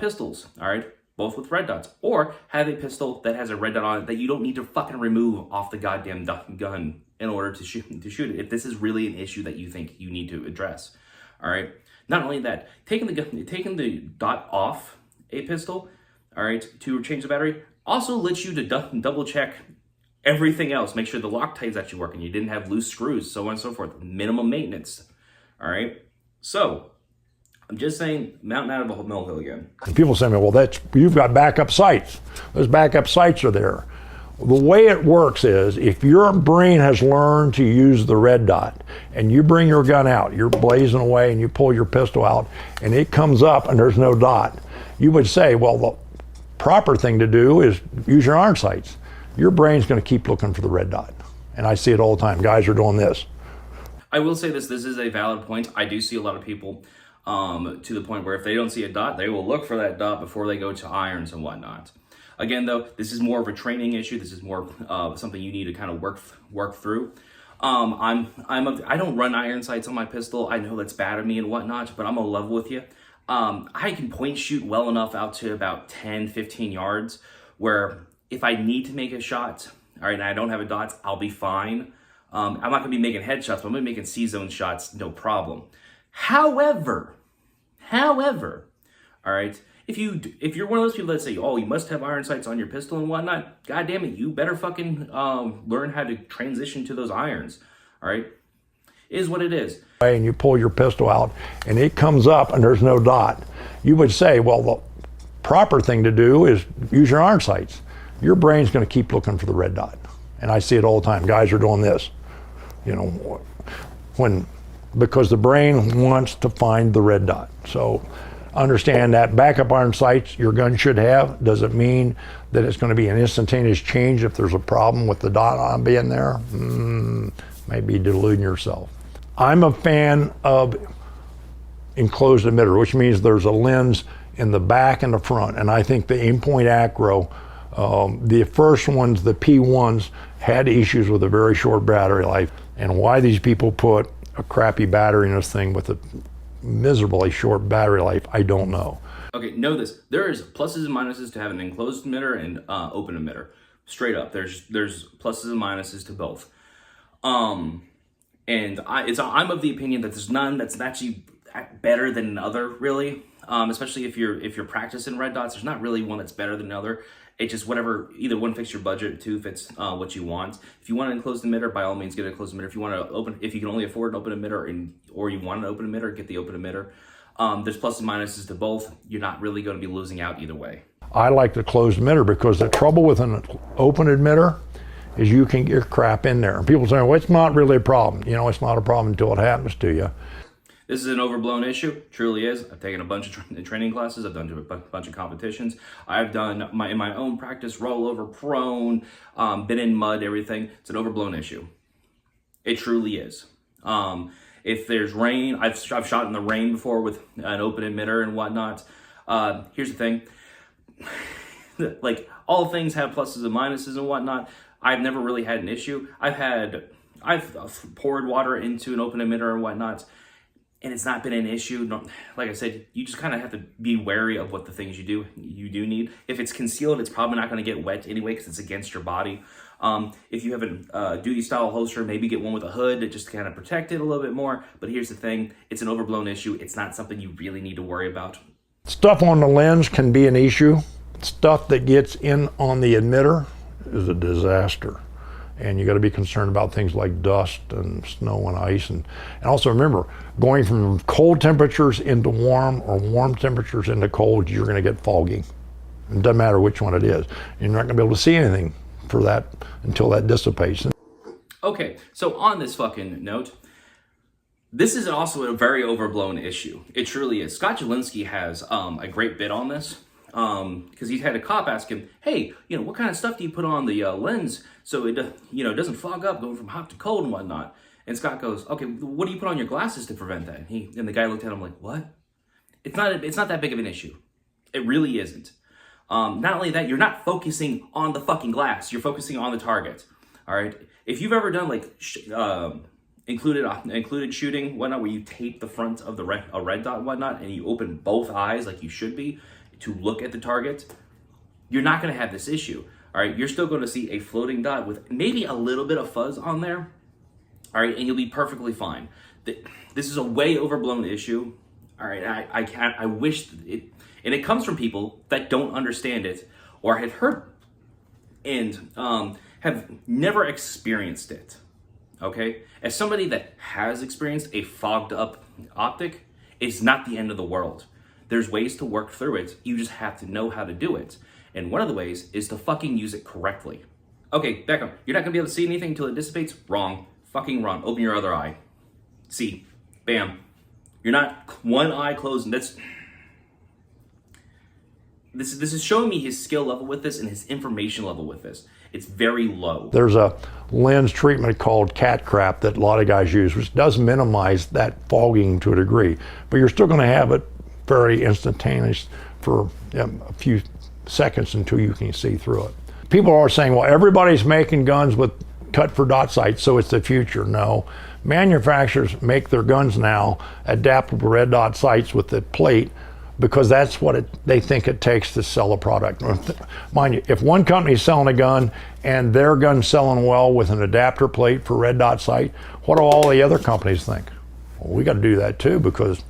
pistols, all right, both with red dots, or have a pistol that has a red dot on it that you don't need to fucking remove off the goddamn gun in order to shoot it, if this is really an issue that you think you need to address, all right? Not only that, taking the dot off a pistol, all right, to change the battery, also lets you to double check Everything else, make sure the Loctite's actually working. You didn't have loose screws, so on and so forth. Minimum maintenance. All right. So I'm just saying, mountain out of a molehill again. People say to me, well, you've got backup sights. Those backup sights are there. The way it works is if your brain has learned to use the red dot and you bring your gun out, you're blazing away and you pull your pistol out and it comes up and there's no dot, you would say, well, the proper thing to do is use your iron sights. Your brain's going to keep looking for the red dot. And I see it all the time. Guys are doing this. I will say this is a valid point. I do see a lot of people to the point where if they don't see a dot, they will look for that dot before they go to irons and whatnot. Again, though, this is more of a training issue. This is more something you need to kind of work through. I don't run iron sights on my pistol. I know that's bad of me and whatnot, but I'm gonna level with you. I can point shoot well enough out to about 10, 15 yards where if I need to make a shot, all right, and I don't have a dot, I'll be fine. I'm not gonna be making headshots, but I'm gonna be making C-zone shots, no problem. However, all right, if you're one of those people that say, oh, you must have iron sights on your pistol and whatnot, god damn it, you better fucking learn how to transition to those irons, all right? It is what it is. And you pull your pistol out and it comes up and there's no dot, you would say, well, the proper thing to do is use your iron sights. Your brain's going to keep looking for the red dot. And I see it all the time. Guys are doing this, you know, because the brain wants to find the red dot. So understand that backup iron sights your gun should have doesn't mean that it's going to be an instantaneous change if there's a problem with the dot on being there. Maybe deluding yourself. I'm a fan of enclosed emitter, which means there's a lens in the back and the front. And I think the Aimpoint Acro, the first ones, the P1s, had issues with a very short battery life. And why these people put a crappy battery in this thing with a miserably short battery life, I don't know. Okay, know this. There is pluses and minuses to have an enclosed emitter and open emitter. Straight up, there's pluses and minuses to both. And I'm of the opinion that there's none that's actually better than another, really. Especially if you're practicing red dots, there's not really one that's better than another. It's just whatever, either one fits your budget, two fits what you want. If you want an enclosed emitter, by all means get an enclosed emitter. If you can only afford an open emitter or you want an open emitter, get the open emitter. There's pluses and minuses to both. You're not really going to be losing out either way. I like the closed emitter because the trouble with an open emitter is you can get crap in there. And people say, well, it's not really a problem. You know, it's not a problem until it happens to you. This is an overblown issue, truly is. I've taken a bunch of training classes. I've done a bunch of competitions. I've done in my own practice, rollover, prone, been in mud, everything. It's an overblown issue. It truly is. If there's rain, I've shot in the rain before with an open emitter and whatnot. Here's the thing. Like, all things have pluses and minuses and whatnot. I've never really had an issue. I've poured water into an open emitter and whatnot, and it's not been an issue. Like I said, you just kind of have to be wary of what the things you do need. If it's concealed, it's probably not going to get wet anyway because it's against your body. If you have a duty style holster, maybe get one with a hood to just kind of protect it a little bit more. But here's the thing, it's an overblown issue. It's not something you really need to worry about. Stuff on the lens can be an issue. Stuff that gets in on the emitter is a disaster. And you got to be concerned about things like dust and snow and ice. And also remember, going from cold temperatures into warm or warm temperatures into cold, you're going to get foggy. It doesn't matter which one it is. You're not going to be able to see anything for that until that dissipates. Okay, so on this fucking note, this is also a very overblown issue. It truly is. Scott Jelinski has a great bit on this. Because he's had a cop ask him, hey, what kind of stuff do you put on the lens so it doesn't fog up going from hot to cold and whatnot? And Scott goes, okay, what do you put on your glasses to prevent that? And the guy looked at him like, what? It's not that big of an issue. It really isn't. Not only that, you're not focusing on the fucking glass. You're focusing on the target. All right. If you've ever done like included shooting, whatnot, where you tape the front of a red dot and whatnot, and you open both eyes like you should be to look at the target, you're not going to have this issue. All right, you're still going to see a floating dot with maybe a little bit of fuzz on there. All right, and you'll be perfectly fine. This is a way overblown issue. All right, I wish it, and it comes from people that don't understand it or have heard have never experienced it, okay? As somebody that has experienced a fogged up optic, it's not the end of the world. There's ways to work through it. You just have to know how to do it. And one of the ways is to fucking use it correctly. Okay, back up. You're not gonna be able to see anything until it dissipates? Wrong. Fucking wrong. Open your other eye. See. Bam. You're not one eye closed, and this is showing me his skill level with this and his information level with this. It's very low. There's a lens treatment called cat crap that a lot of guys use, which does minimize that fogging to a degree, but you're still going to have it very instantaneous for a few seconds until you can see through it. People are saying, well, everybody's making guns with cut for dot sights, so it's the future. No, manufacturers make their guns now adaptable red dot sights with the plate, because that's what they think it takes to sell a product. Mind you, if one company's selling a gun and their gun's selling well with an adapter plate for red dot sight, what do all the other companies think? Well, we got to do that too, because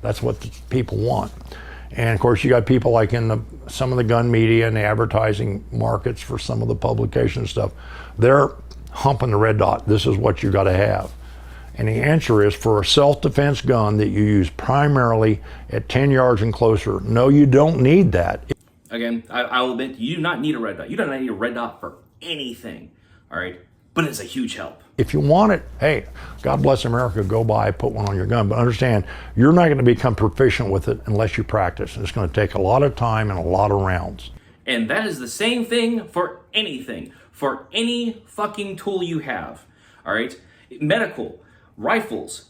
that's what the people want. And of course, you got people like in some of the gun media and the advertising markets for some of the publication stuff, they're humping the red dot. This is what you got to have. And the answer is, for a self-defense gun that you use primarily at 10 yards and closer, no, you don't need that. Again, I will admit, you do not need a red dot. You don't need a red dot for anything, all right? But it's a huge help. If you want it, hey, God bless America, go buy, put one on your gun. But understand, you're not going to become proficient with it unless you practice. And it's going to take a lot of time and a lot of rounds. And that is the same thing for anything, for any fucking tool you have, all right? Medical, rifles,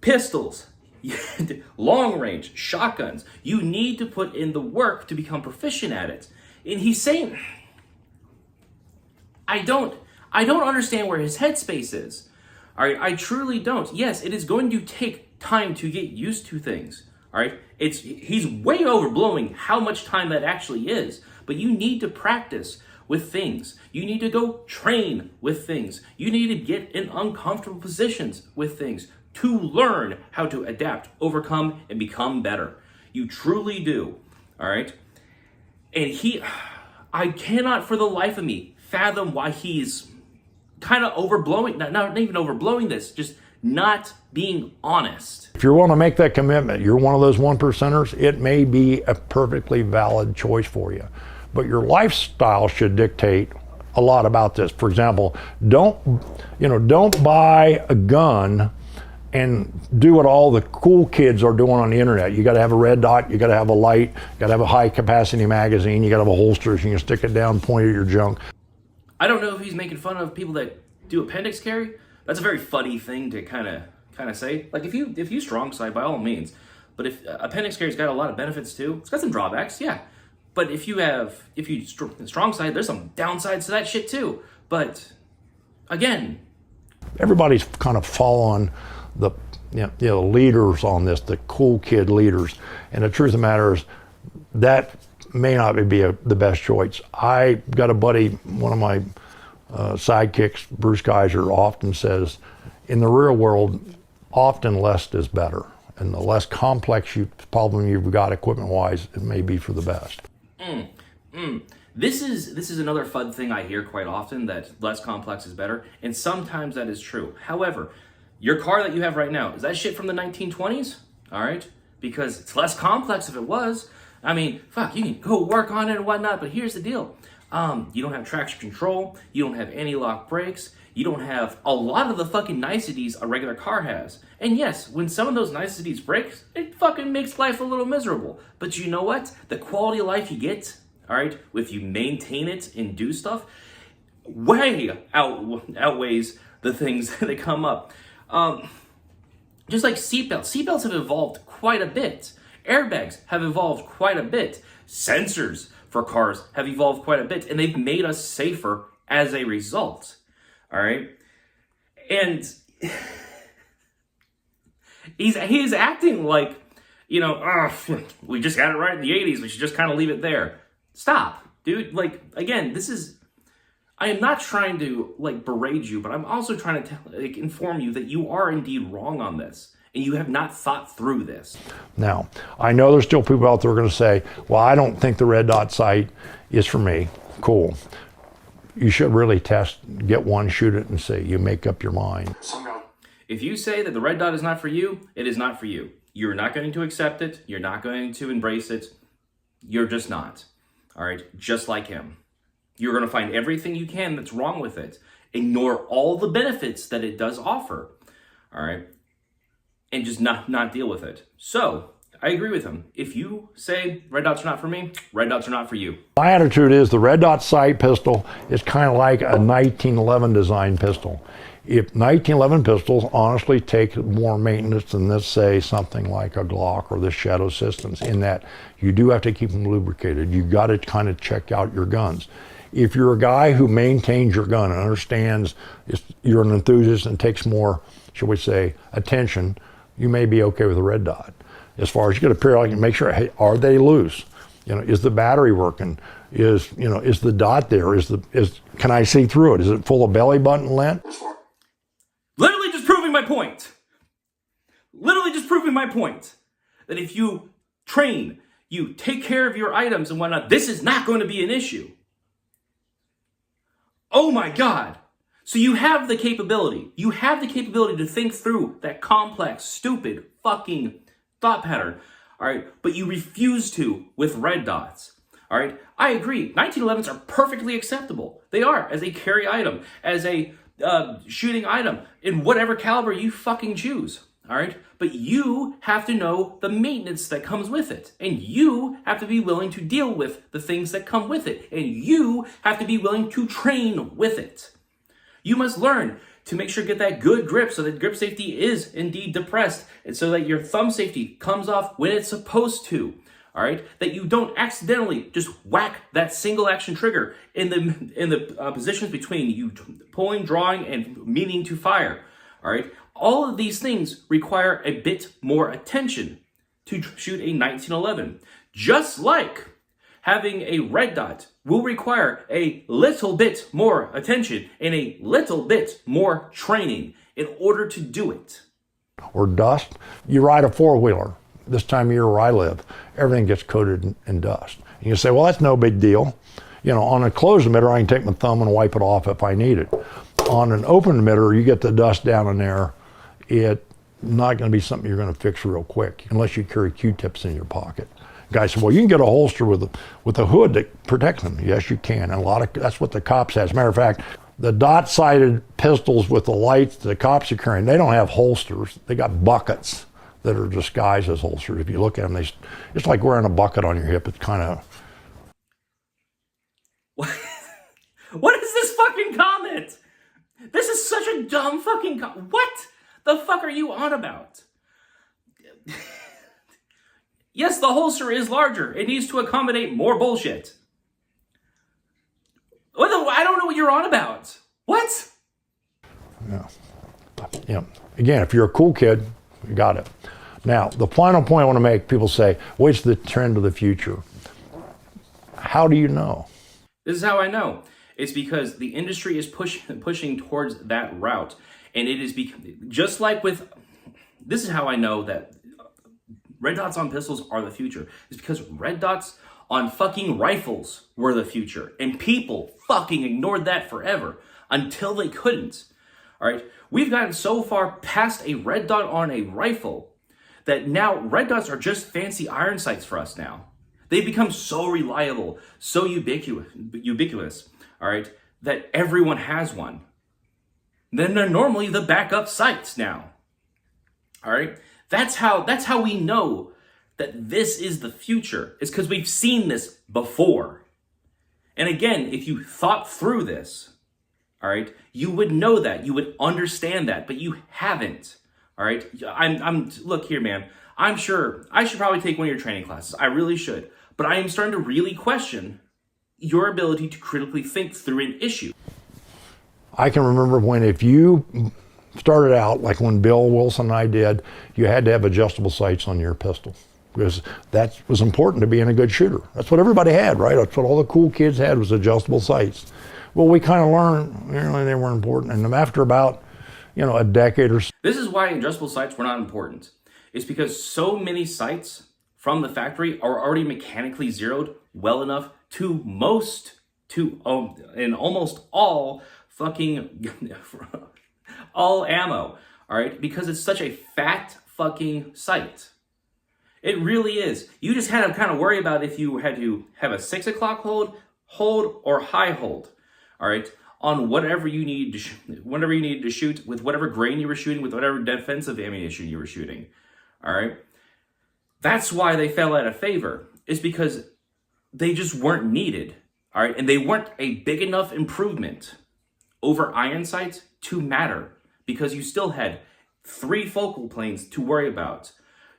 pistols, long range, shotguns. You need to put in the work to become proficient at it. And he's saying, I don't understand where his headspace is. All right, I truly don't. Yes, it is going to take time to get used to things. All right, he's way overblowing how much time that actually is. But you need to practice with things. You need to go train with things. You need to get in uncomfortable positions with things to learn how to adapt, overcome, and become better. You truly do. All right, and I cannot for the life of me fathom why he's kind of overblowing, not even overblowing this, just not being honest. If you want to make that commitment, you're one of those 1%ers, it may be a perfectly valid choice for you. But your lifestyle should dictate a lot about this. For example, don't buy a gun and do what all the cool kids are doing on the internet. You got to have a red dot, you got to have a light, you got to have a high capacity magazine, you got to have a holster so you can stick it down, point at your junk. I don't know if he's making fun of people that do appendix carry. That's a very funny thing to kind of say. Like if you strong side, by all means. But if appendix carry's got a lot of benefits too. It's got some drawbacks, yeah. But if you strong side, there's some downsides to that shit too. But again, everybody's kind of following the leaders on this, the cool kid leaders. And the truth of the matter is that may not be the best choice. I got a buddy, one of my sidekicks, Bruce Geiser, often says, in the real world, often less is better. And the less complex problem you've got equipment-wise, it may be for the best. This is another fun thing I hear quite often, that less complex is better, and sometimes that is true. However, your car that you have right now, is that shit from the 1920s? All right? Because it's less complex if it was. I mean, fuck, you can go work on it and whatnot, but here's the deal. You don't have traction control, you don't have anti-lock brakes, you don't have a lot of the fucking niceties a regular car has. And yes, when some of those niceties break, it fucking makes life a little miserable. But you know what? The quality of life you get, all right, if you maintain it and do stuff, way outweighs the things that come up. Just like seatbelts. Seatbelts have evolved quite a bit. Airbags have evolved quite a bit. Sensors for cars have evolved quite a bit, and they've made us safer as a result. All right? And he's acting like, we just got it right in the 80s. We should just kind of leave it there. Stop, dude. Like, again, I am not trying to, berate you, but I'm also trying to inform you that you are indeed wrong on this. And you have not thought through this. Now, I know there's still people out there going to say, well, I don't think the red dot sight is for me. Cool. you should really test, get one, shoot it, and see. You make up your mind. If you say that the red dot is not for you, it is not for you. You're not going to accept it. You're not going to embrace it. You're just not. All right? Just like him. You're going to find everything you can that's wrong with it. Ignore all the benefits that it does offer. All right? And just not deal with it. So, I agree with him. If you say red dots are not for me, red dots are not for you. My attitude is the red dot sight pistol is kind of like a 1911 design pistol. If 1911 pistols honestly take more maintenance than, let's say, something like a Glock or the Shadow Systems, in that you do have to keep them lubricated. You got to kind of check out your guns. If you're a guy who maintains your gun and understands you're an enthusiast and takes more, shall we say, attention, you may be okay with a red dot. As far as you get a periodic, make sure, hey, are they loose? You know, is the battery working? Is the dot there? Can I see through it? Is it full of belly button lint? Literally just proving my point. Literally just proving my point. That if you train, you take care of your items and whatnot, this is not going to be an issue. Oh my God. So you have the capability. You have the capability to think through that complex, stupid, fucking thought pattern. All right. But you refuse to with red dots. All right. I agree. 1911s are perfectly acceptable. They are as a carry item, as a shooting item in whatever caliber you fucking choose. All right. But you have to know the maintenance that comes with it. And you have to be willing to deal with the things that come with it. And you have to be willing to train with it. You must learn to make sure you get that good grip so that grip safety is indeed depressed and so that your thumb safety comes off when it's supposed to. All right, that you don't accidentally just whack that single action trigger in the positions between you pulling, drawing, and meaning to fire. All right, all of these things require a bit more attention to shoot a 1911. Just like having a red dot will require a little bit more attention and a little bit more training in order to do it. Or dust. You ride a four-wheeler. This time of year where I live, everything gets coated in dust. And you say, well, that's no big deal. You know, on a closed emitter, I can take my thumb and wipe it off if I need it. On an open emitter, you get the dust down in there. It's not going to be something you're going to fix real quick unless you carry Q-tips in your pocket. Guy said, well, you can get a holster with a hood that protects them. Yes, you can. And that's what the cops have. As a matter of fact, the dot-sighted pistols with the lights the cops are carrying, they don't have holsters. They got buckets that are disguised as holsters. If you look at them, it's like wearing a bucket on your hip. It's kind of... What is this fucking comment? This is such a dumb fucking comment. What the fuck are you on about? Yes, the holster is larger. It needs to accommodate more bullshit. I don't know what you're on about. What? Yeah. Again, if you're a cool kid, you got it. Now, the final point I want to make, people say, what's the trend of the future? How do you know? This is how I know. It's because the industry is pushing towards that route. And it is just like with, this is how I know that red dots on pistols are the future. It's because red dots on fucking rifles were the future. And people fucking ignored that forever until they couldn't. All right. We've gotten so far past a red dot on a rifle that now red dots are just fancy iron sights for us now. They've become so reliable, so ubiquitous, all right, that everyone has one. Then they're normally the backup sights now. All right? That's how we know that this is the future. It's because we've seen this before. And again, if you thought through this, all right, you would know that, you would understand that, but you haven't. All right, look here, man. I'm sure I should probably take one of your training classes. I really should, but I am starting to really question your ability to critically think through an issue. I can remember when, if you started out like when Bill Wilson and I did, you had to have adjustable sights on your pistol because that was important to being a good shooter. That's what everybody had, right? That's what all the cool kids had, was adjustable sights. Well, we kind of learned, they weren't important. And after about, a decade or so. This is why adjustable sights were not important. It's because so many sights from the factory are already mechanically zeroed well enough to most in almost all fucking all ammo, all right? Because it's such a fat fucking sight. It really is. You just had to kind of worry about if you had to have a 6 o'clock hold, or high hold, all right? On whatever you need to whenever you needed to shoot, with whatever grain you were shooting, with whatever defensive ammunition you were shooting, all right? That's why they fell out of favor. It's because they just weren't needed, all right? And they weren't a big enough improvement over iron sights to matter, because you still had 3 focal planes to worry about.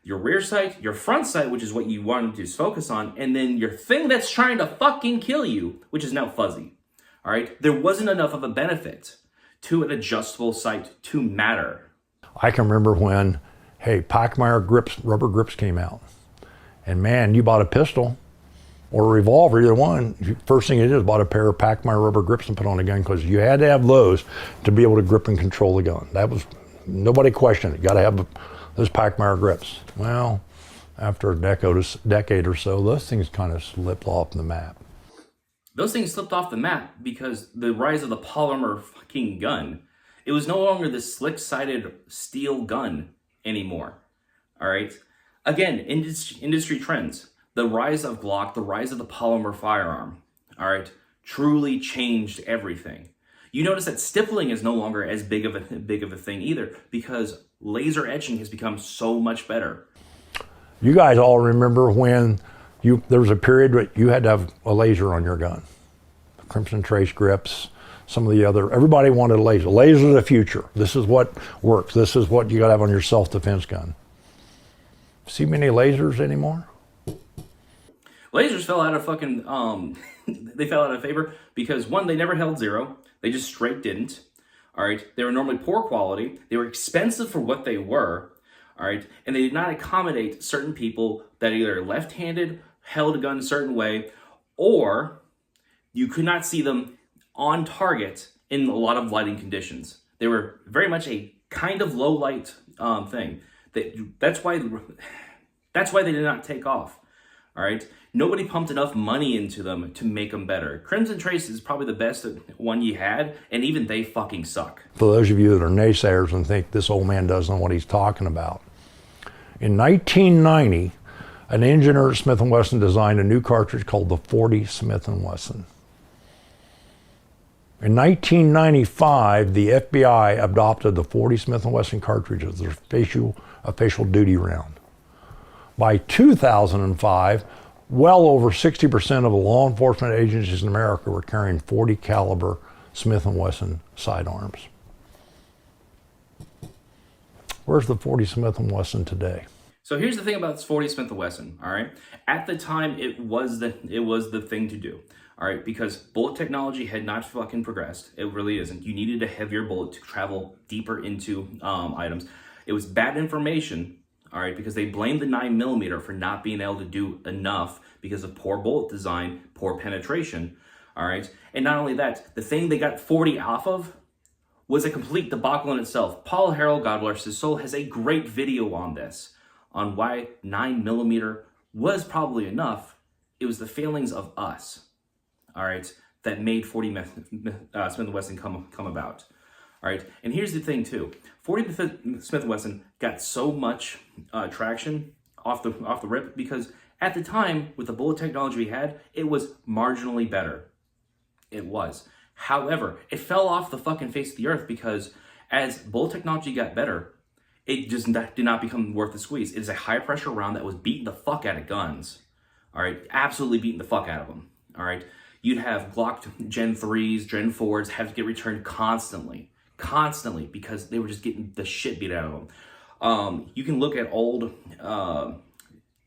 Your rear sight, your front sight, which is what you wanted to focus on, and then your thing that's trying to fucking kill you, which is now fuzzy. All right? There wasn't enough of a benefit to an adjustable sight to matter. I can remember when, hey, Pachmeyer grips, rubber grips came out. And man, you bought a pistol or a revolver, either one. First thing you did is bought a pair of Pachmeyer rubber grips and put on a gun, because you had to have those to be able to grip and control the gun. That was, nobody questioned it. You got to have those Pachmeyer grips. Well, after a decade or so, those things kind of slipped off the map. Those things slipped off the map because the rise of the polymer fucking gun. It was no longer the slick-sided steel gun anymore. All right? Again, industry trends. The rise of Glock, the rise of the polymer firearm, all right, truly changed everything. You notice that stippling is no longer as big of a thing either, because laser etching has become so much better. You guys all remember when there was a period where you had to have a laser on your gun. Crimson Trace grips, some of the other, everybody wanted a laser. Laser's the future. This is what works. This is what you gotta have on your self-defense gun. See many lasers anymore? Lasers fell out of fucking, they fell out of favor because, one, they never held zero. They just straight didn't. All right. They were normally poor quality. They were expensive for what they were. All right. And they did not accommodate certain people that either left-handed, held a gun a certain way, or you could not see them on target in a lot of lighting conditions. They were very much a kind of low light thing. That's why they did not take off. All right. Nobody pumped enough money into them to make them better. Crimson Trace is probably the best one you had, and even they fucking suck. For those of you that are naysayers and think this old man doesn't know what he's talking about, in 1990, an engineer at Smith & Wesson designed a new cartridge called the 40 Smith & Wesson. In 1995, the FBI adopted the 40 Smith & Wesson cartridge as their official duty round. By 2005, well over 60% of the law enforcement agencies in America were carrying 40 caliber Smith & Wesson sidearms. Where's the 40 Smith & Wesson today? So here's the thing about this 40 Smith & Wesson, all right? At the time, it was the thing to do, all right? Because bullet technology had not fucking progressed. It really isn't. You needed a heavier bullet to travel deeper into items. It was bad information, all right, because they blamed the 9mm for not being able to do enough because of poor bullet design, poor penetration, all right? And not only that, the thing they got 40 off of was a complete debacle in itself. Paul Harrell, God bless his soul, has a great video on this, on why 9mm was probably enough. It was the failings of us, all right, that made 40 Smith & Wesson come about. All right, and here's the thing too. 40 Smith & Wesson got so much traction off the rip because at the time, with the bullet technology we had, it was marginally better. It was. However, it fell off the fucking face of the earth because as bullet technology got better, it just did not become worth the squeeze. It is a high pressure round that was beating the fuck out of guns. All right, absolutely beating the fuck out of them. All right, you'd have Glock Gen 3s, Gen 4s have to get returned constantly because they were just getting the shit beat out of them. You can look at old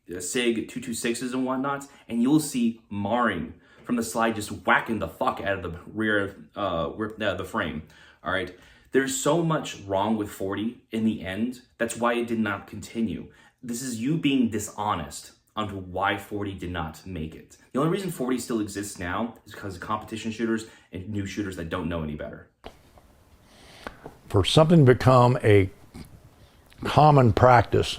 SIG 226s and whatnots, and you'll see marring from the slide just whacking the fuck out of the rear the frame. All right, there's so much wrong with 40 in the end. That's why it did not continue. This is you being dishonest onto why 40 did not make it. The only reason 40 still exists now is because of competition shooters and new shooters that don't know any better. For something to become a common practice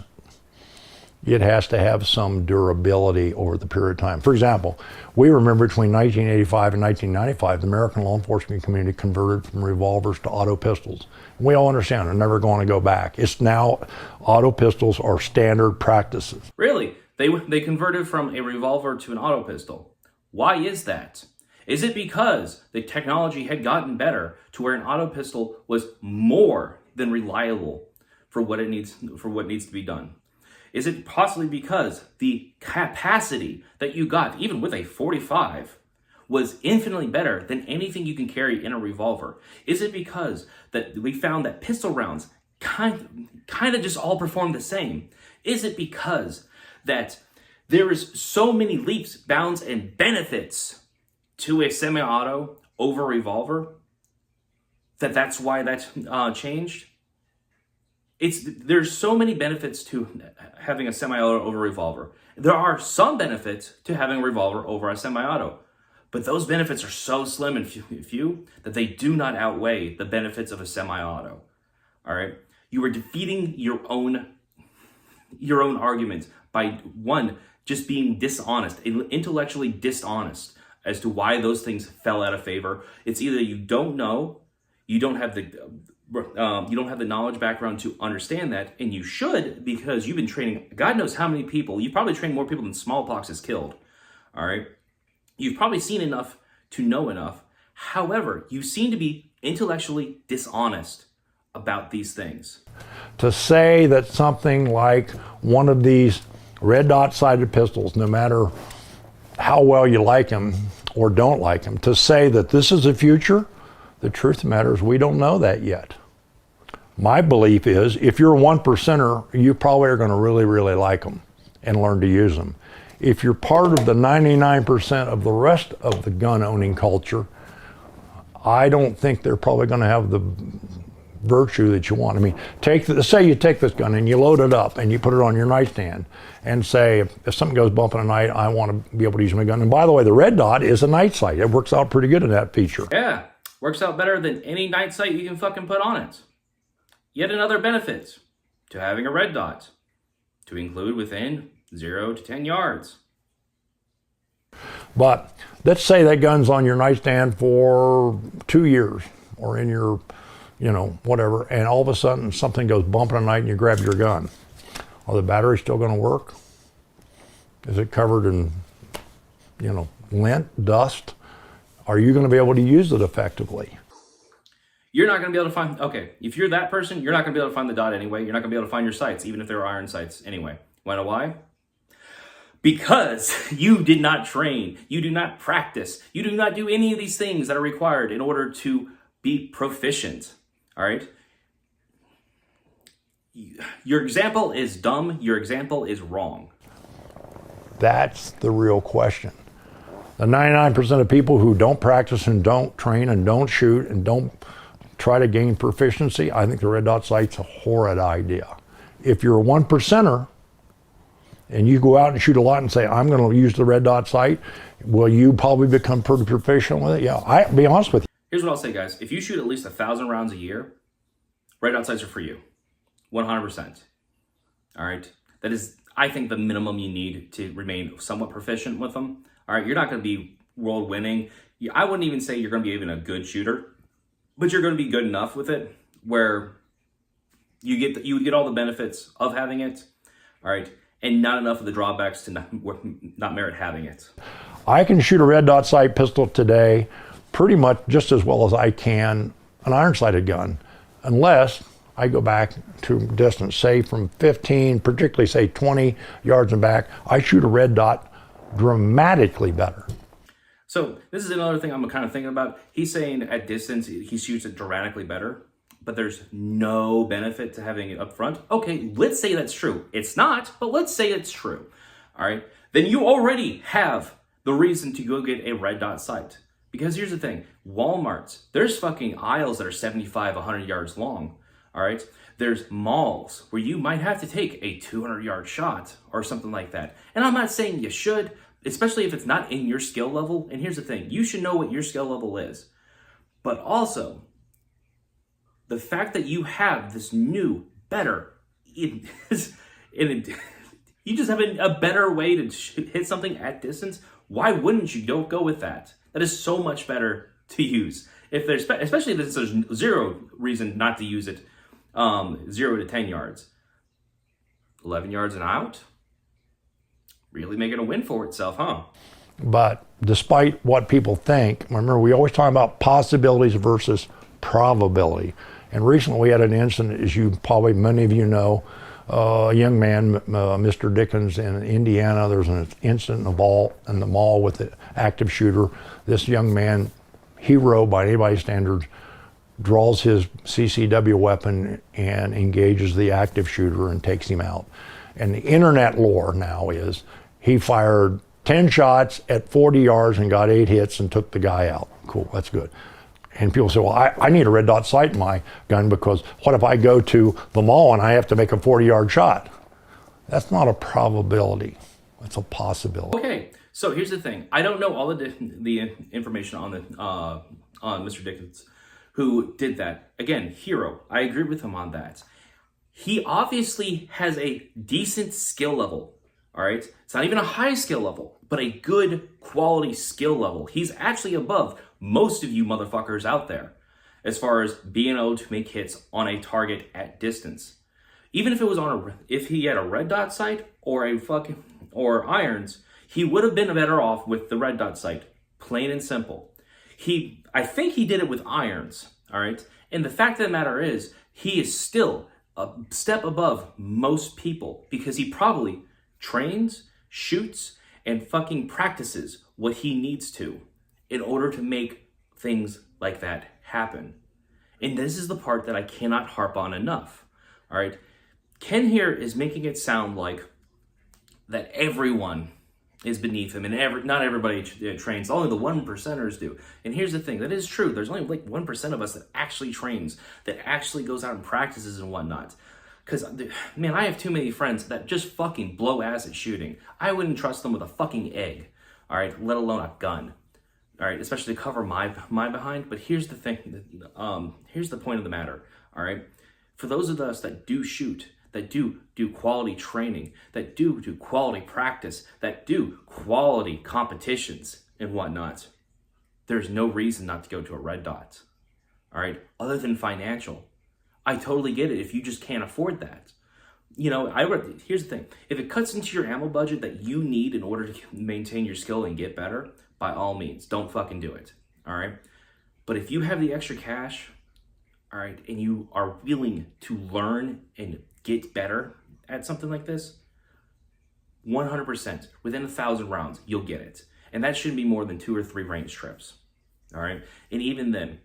It has to have some durability over the period of time. For example, we remember between 1985 and 1995, the American law enforcement community converted from revolvers to auto pistols. We all understand they're never going to go back. It's now auto pistols are standard practices. Really? They converted from a revolver to an auto pistol. Why is that? Is it because the technology had gotten better to where an auto pistol was more than reliable for what needs to be done? Is it possibly because the capacity that you got, even with a 45, was infinitely better than anything you can carry in a revolver? Is it because that we found that pistol rounds kind of just all perform the same? Is it because that there is so many leaps, bounds, and benefits to a semi-auto over revolver that's why that changed? There's so many benefits to having a semi-auto over revolver. There are some benefits to having a revolver over a semi-auto, but those benefits are so slim and few that they do not outweigh the benefits of a semi-auto. All right, you are defeating your own arguments by one, just being dishonest, intellectually dishonest as to why those things fell out of favor. It's either you don't know, you don't have the knowledge background to understand that, and you should, because you've been training God knows how many people. You've probably trained more people than smallpox has killed. All right, you've probably seen enough to know enough. However, you seem to be intellectually dishonest about these things. To say that something like one of these red dot sighted pistols, no matter how well you like them or don't like them, to say that this is the future, the truth of the matter is we don't know that yet. My belief is if you're a 1%er, you probably are going to really, really like them and learn to use them. If you're part of the 99% of the rest of the gun owning culture, I don't think they're probably going to have the virtue that you want. I mean, say you take this gun and you load it up and you put it on your nightstand and say, if something goes bump in the night, I want to be able to use my gun. And by the way, the red dot is a night sight. It works out pretty good in that feature. Yeah, works out better than any night sight you can fucking put on it. Yet another benefit to having a red dot, to include within 0 to 10 yards. But let's say that gun's on your nightstand for 2 years or in your, whatever, and all of a sudden something goes bump in the night and you grab your gun. Are the batteries still going to work? Is it covered in, lint, dust? Are you going to be able to use it effectively? You're not going to be able to find, if you're that person, you're not going to be able to find the dot anyway. You're not going to be able to find your sights, even if they're iron sights anyway. Want to know why? Because you did not train, you do not practice, you do not do any of these things that are required in order to be proficient. All right? Your example is dumb. Your example is wrong. That's the real question. The 99% of people who don't practice and don't train and don't shoot and don't try to gain proficiency, I think the red dot sight's a horrid idea. If you're a 1%er and you go out and shoot a lot and say, I'm going to use the red dot sight, will you probably become pretty proficient with it? Yeah, I'll be honest with you. Here's what I'll say, guys. If you shoot at least 1,000 rounds a year, red dot sights are for you. 100%. All right? That is, I think, the minimum you need to remain somewhat proficient with them. All right? You're not going to be world winning. I wouldn't even say you're going to be even a good shooter, but you're going to be good enough with it where you would get all the benefits of having it. All right? And not enough of the drawbacks to not merit having it. I can shoot a red dot sight pistol today pretty much just as well as I can an iron sighted gun, unless I go back to distance, say from 15, particularly say 20 yards and back. I shoot a red dot dramatically better. So this is another thing I'm kind of thinking about. He's saying at distance, he shoots it dramatically better, but there's no benefit to having it up front. Okay, let's say that's true. It's not, but let's say it's true. All right, then you already have the reason to go get a red dot sight. Because here's the thing, Walmarts, there's fucking aisles that are 75, 100 yards long. All right, there's malls where you might have to take a 200-yard shot or something like that. And I'm not saying you should, especially if it's not in your skill level. And here's the thing, you should know what your skill level is. But also, the fact that you have this new, better, You just have a better way to hit something at distance. Why wouldn't you go with that? That is so much better to use. If there's, especially if there's zero reason not to use it, 0 to 10 yards. 11 yards and out? Really making a win for itself, huh? But despite what people think, remember, we always talk about possibilities versus probability. And recently we had an incident, as you probably, many of you know, a young man, Mr. Dickens in Indiana. There was an incident in the mall with an active shooter. This young man, hero by anybody's standards, draws his CCW weapon and engages the active shooter and takes him out. And the internet lore now is he fired 10 shots at 40 yards and got 8 hits and took the guy out. Cool, that's good. And people say, well, I need a red dot sight in my gun because what if I go to the mall and I have to make a 40-yard shot? That's not a probability. That's a possibility. Okay, so here's the thing. I don't know all the information on Mr. Dickens, who did that. Again, hero. I agree with him on that. He obviously has a decent skill level. All right, it's not even a high skill level, but a good quality skill level. He's actually above most of you motherfuckers out there as far as being able to make hits on a target at distance. Even if it was if he had a red dot sight or or irons, he would have been better off with the red dot sight, plain and simple. I think he did it with irons, all right? And the fact of the matter is, he is still a step above most people because he probably trains, shoots, and fucking practices what he needs to in order to make things like that happen. And this is the part that I cannot harp on enough. All right. Ken here is making it sound like that everyone is beneath him and not everybody trains. Only the 1%ers do. And here's the thing. That is true. There's only like 1% of us that actually trains, that actually goes out and practices and whatnot. Because, man, I have too many friends that just fucking blow ass at shooting. I wouldn't trust them with a fucking egg, all right, let alone a gun, all right, especially to cover my behind. But here's the thing, here's the point of the matter, all right? For those of us that do shoot, that do quality training, that do quality practice, that do quality competitions and whatnot, there's no reason not to go to a red dot, all right, other than financial. I totally get it if you just can't afford that. You know, here's the thing. If it cuts into your ammo budget that you need in order to maintain your skill and get better, by all means, don't fucking do it, all right? But if you have the extra cash, all right, and you are willing to learn and get better at something like this, 100%, within 1,000 rounds, you'll get it. And that shouldn't be more than 2 or 3 range trips, all right? And even then,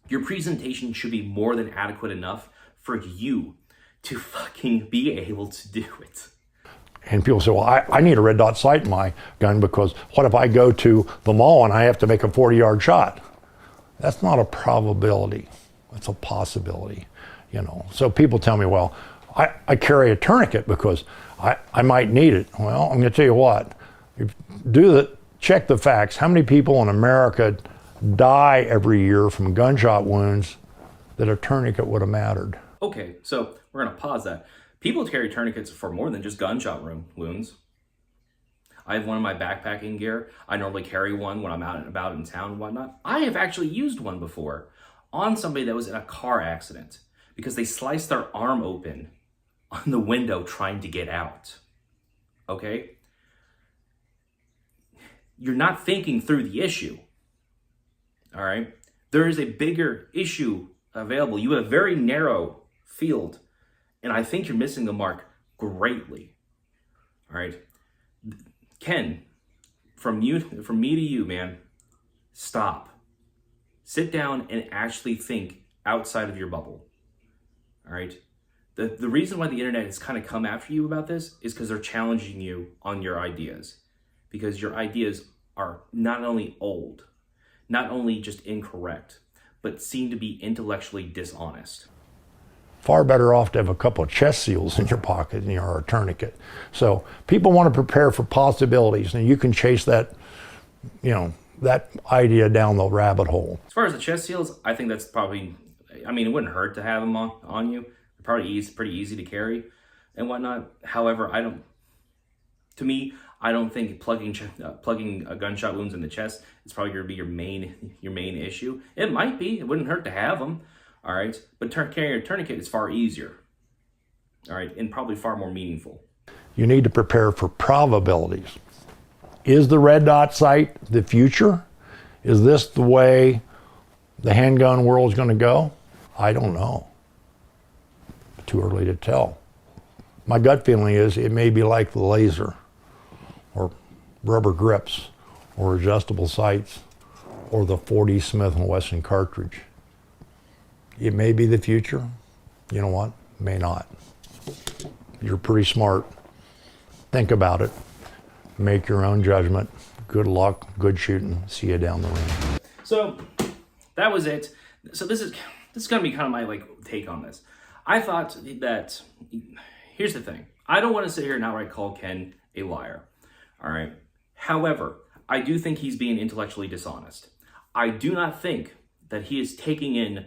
your presentation should be more than adequate enough for you to fucking be able to do it. And people say, well, I need a red dot sight in my gun because what if I go to the mall and I have to make a 40-yard shot? That's not a probability. That's a possibility, you know. So people tell me, well, I carry a tourniquet because I might need it. Well, I'm going to tell you what. Check the facts. How many people in America die every year from gunshot wounds that a tourniquet would have mattered? Okay, so we're going to pause that. People carry tourniquets for more than just gunshot wounds. I have one in my backpacking gear. I normally carry one when I'm out and about in town and whatnot. I have actually used one before on somebody that was in a car accident because they sliced their arm open on the window trying to get out. Okay? You're not thinking through the issue. All right? There is a bigger issue available. You have a very narrow field, and I think you're missing the mark greatly. All right? Ken, from me to you, man, stop. Sit down and actually think outside of your bubble. All right? The reason why the internet has kind of come after you about this is because they're challenging you on your ideas. Because your ideas are not only old, not only just incorrect, but seem to be intellectually dishonest. Far better off to have a couple of chest seals in your pocket than you are a tourniquet. So people want to prepare for possibilities, and you can chase that, you know, that idea down the rabbit hole. As far as the chest seals, I think that's probably, I mean, it wouldn't hurt to have them on you. They're probably pretty easy to carry and whatnot. However, To me, I don't think plugging gunshot wounds in the chest is probably going to be your main issue. It might be. It wouldn't hurt to have them. All right, but carrying a tourniquet is far easier. All right, and probably far more meaningful. You need to prepare for probabilities. Is the red dot sight the future? Is this the way the handgun world is going to go? I don't know. Too early to tell. My gut feeling is it may be like the laser, or rubber grips, or adjustable sights, or the 40 Smith & Wesson cartridge. It may be the future. You know what? May not. You're pretty smart. Think about it. Make your own judgment. Good luck, good shooting. See you down the range. So that was it. So this is gonna be kind of my take on this. I thought that, here's the thing. I don't want to sit here and outright call Ken a liar. All right. However, I do think he's being intellectually dishonest. I do not think that he is taking in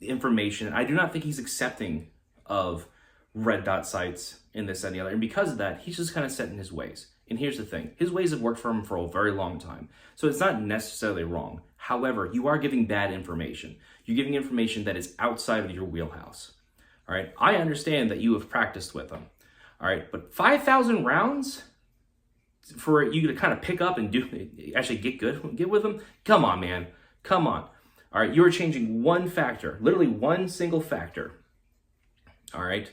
information. I do not think he's accepting of red dot sights in this and the other. And because of that, he's just kind of set in his ways. And here's the thing. His ways have worked for him for a very long time. So it's not necessarily wrong. However, you are giving bad information. You're giving information that is outside of your wheelhouse. All right. I understand that you have practiced with them. All right. But 5,000 rounds for you to kind of pick up and actually get with them? Come on, man. Come on. All right. You're changing one factor, literally one single factor. All right.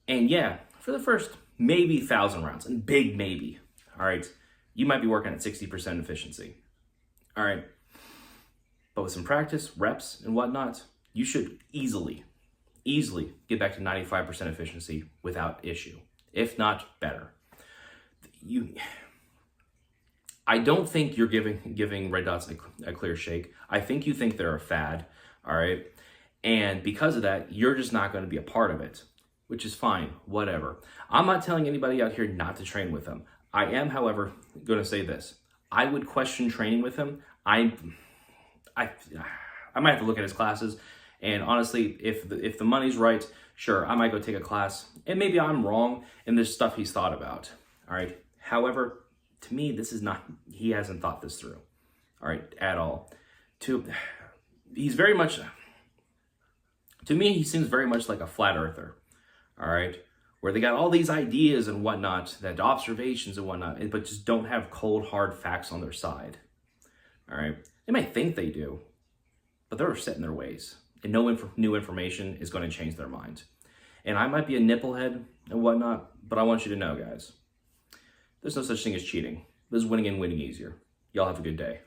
And yeah, for the first maybe 1,000 rounds, and big maybe, all right, you might be working at 60% efficiency. All right. But with some practice, reps, and whatnot, you should easily get back to 95% efficiency without issue, if not better. I don't think you're giving red dots a clear shake. I think you think they're a fad, all right? And because of that, you're just not going to be a part of it, which is fine, whatever. I'm not telling anybody out here not to train with them. I am, however, going to say this. I would question training with him. I might have to look at his classes, and honestly, if the money's right, sure, I might go take a class, and maybe I'm wrong, and there's stuff he's thought about, all right? However, to me, this is not, he hasn't thought this through, all right, at all. He's very much, to me, he seems very much like a flat earther, all right? Where they got all these ideas and whatnot, that observations and whatnot, but just don't have cold, hard facts on their side, all right? They might think they do, but they're set in their ways, and no new information is going to change their mind. And I might be a nipplehead and whatnot, but I want you to know, guys, there's no such thing as cheating. There's winning and winning easier. Y'all have a good day.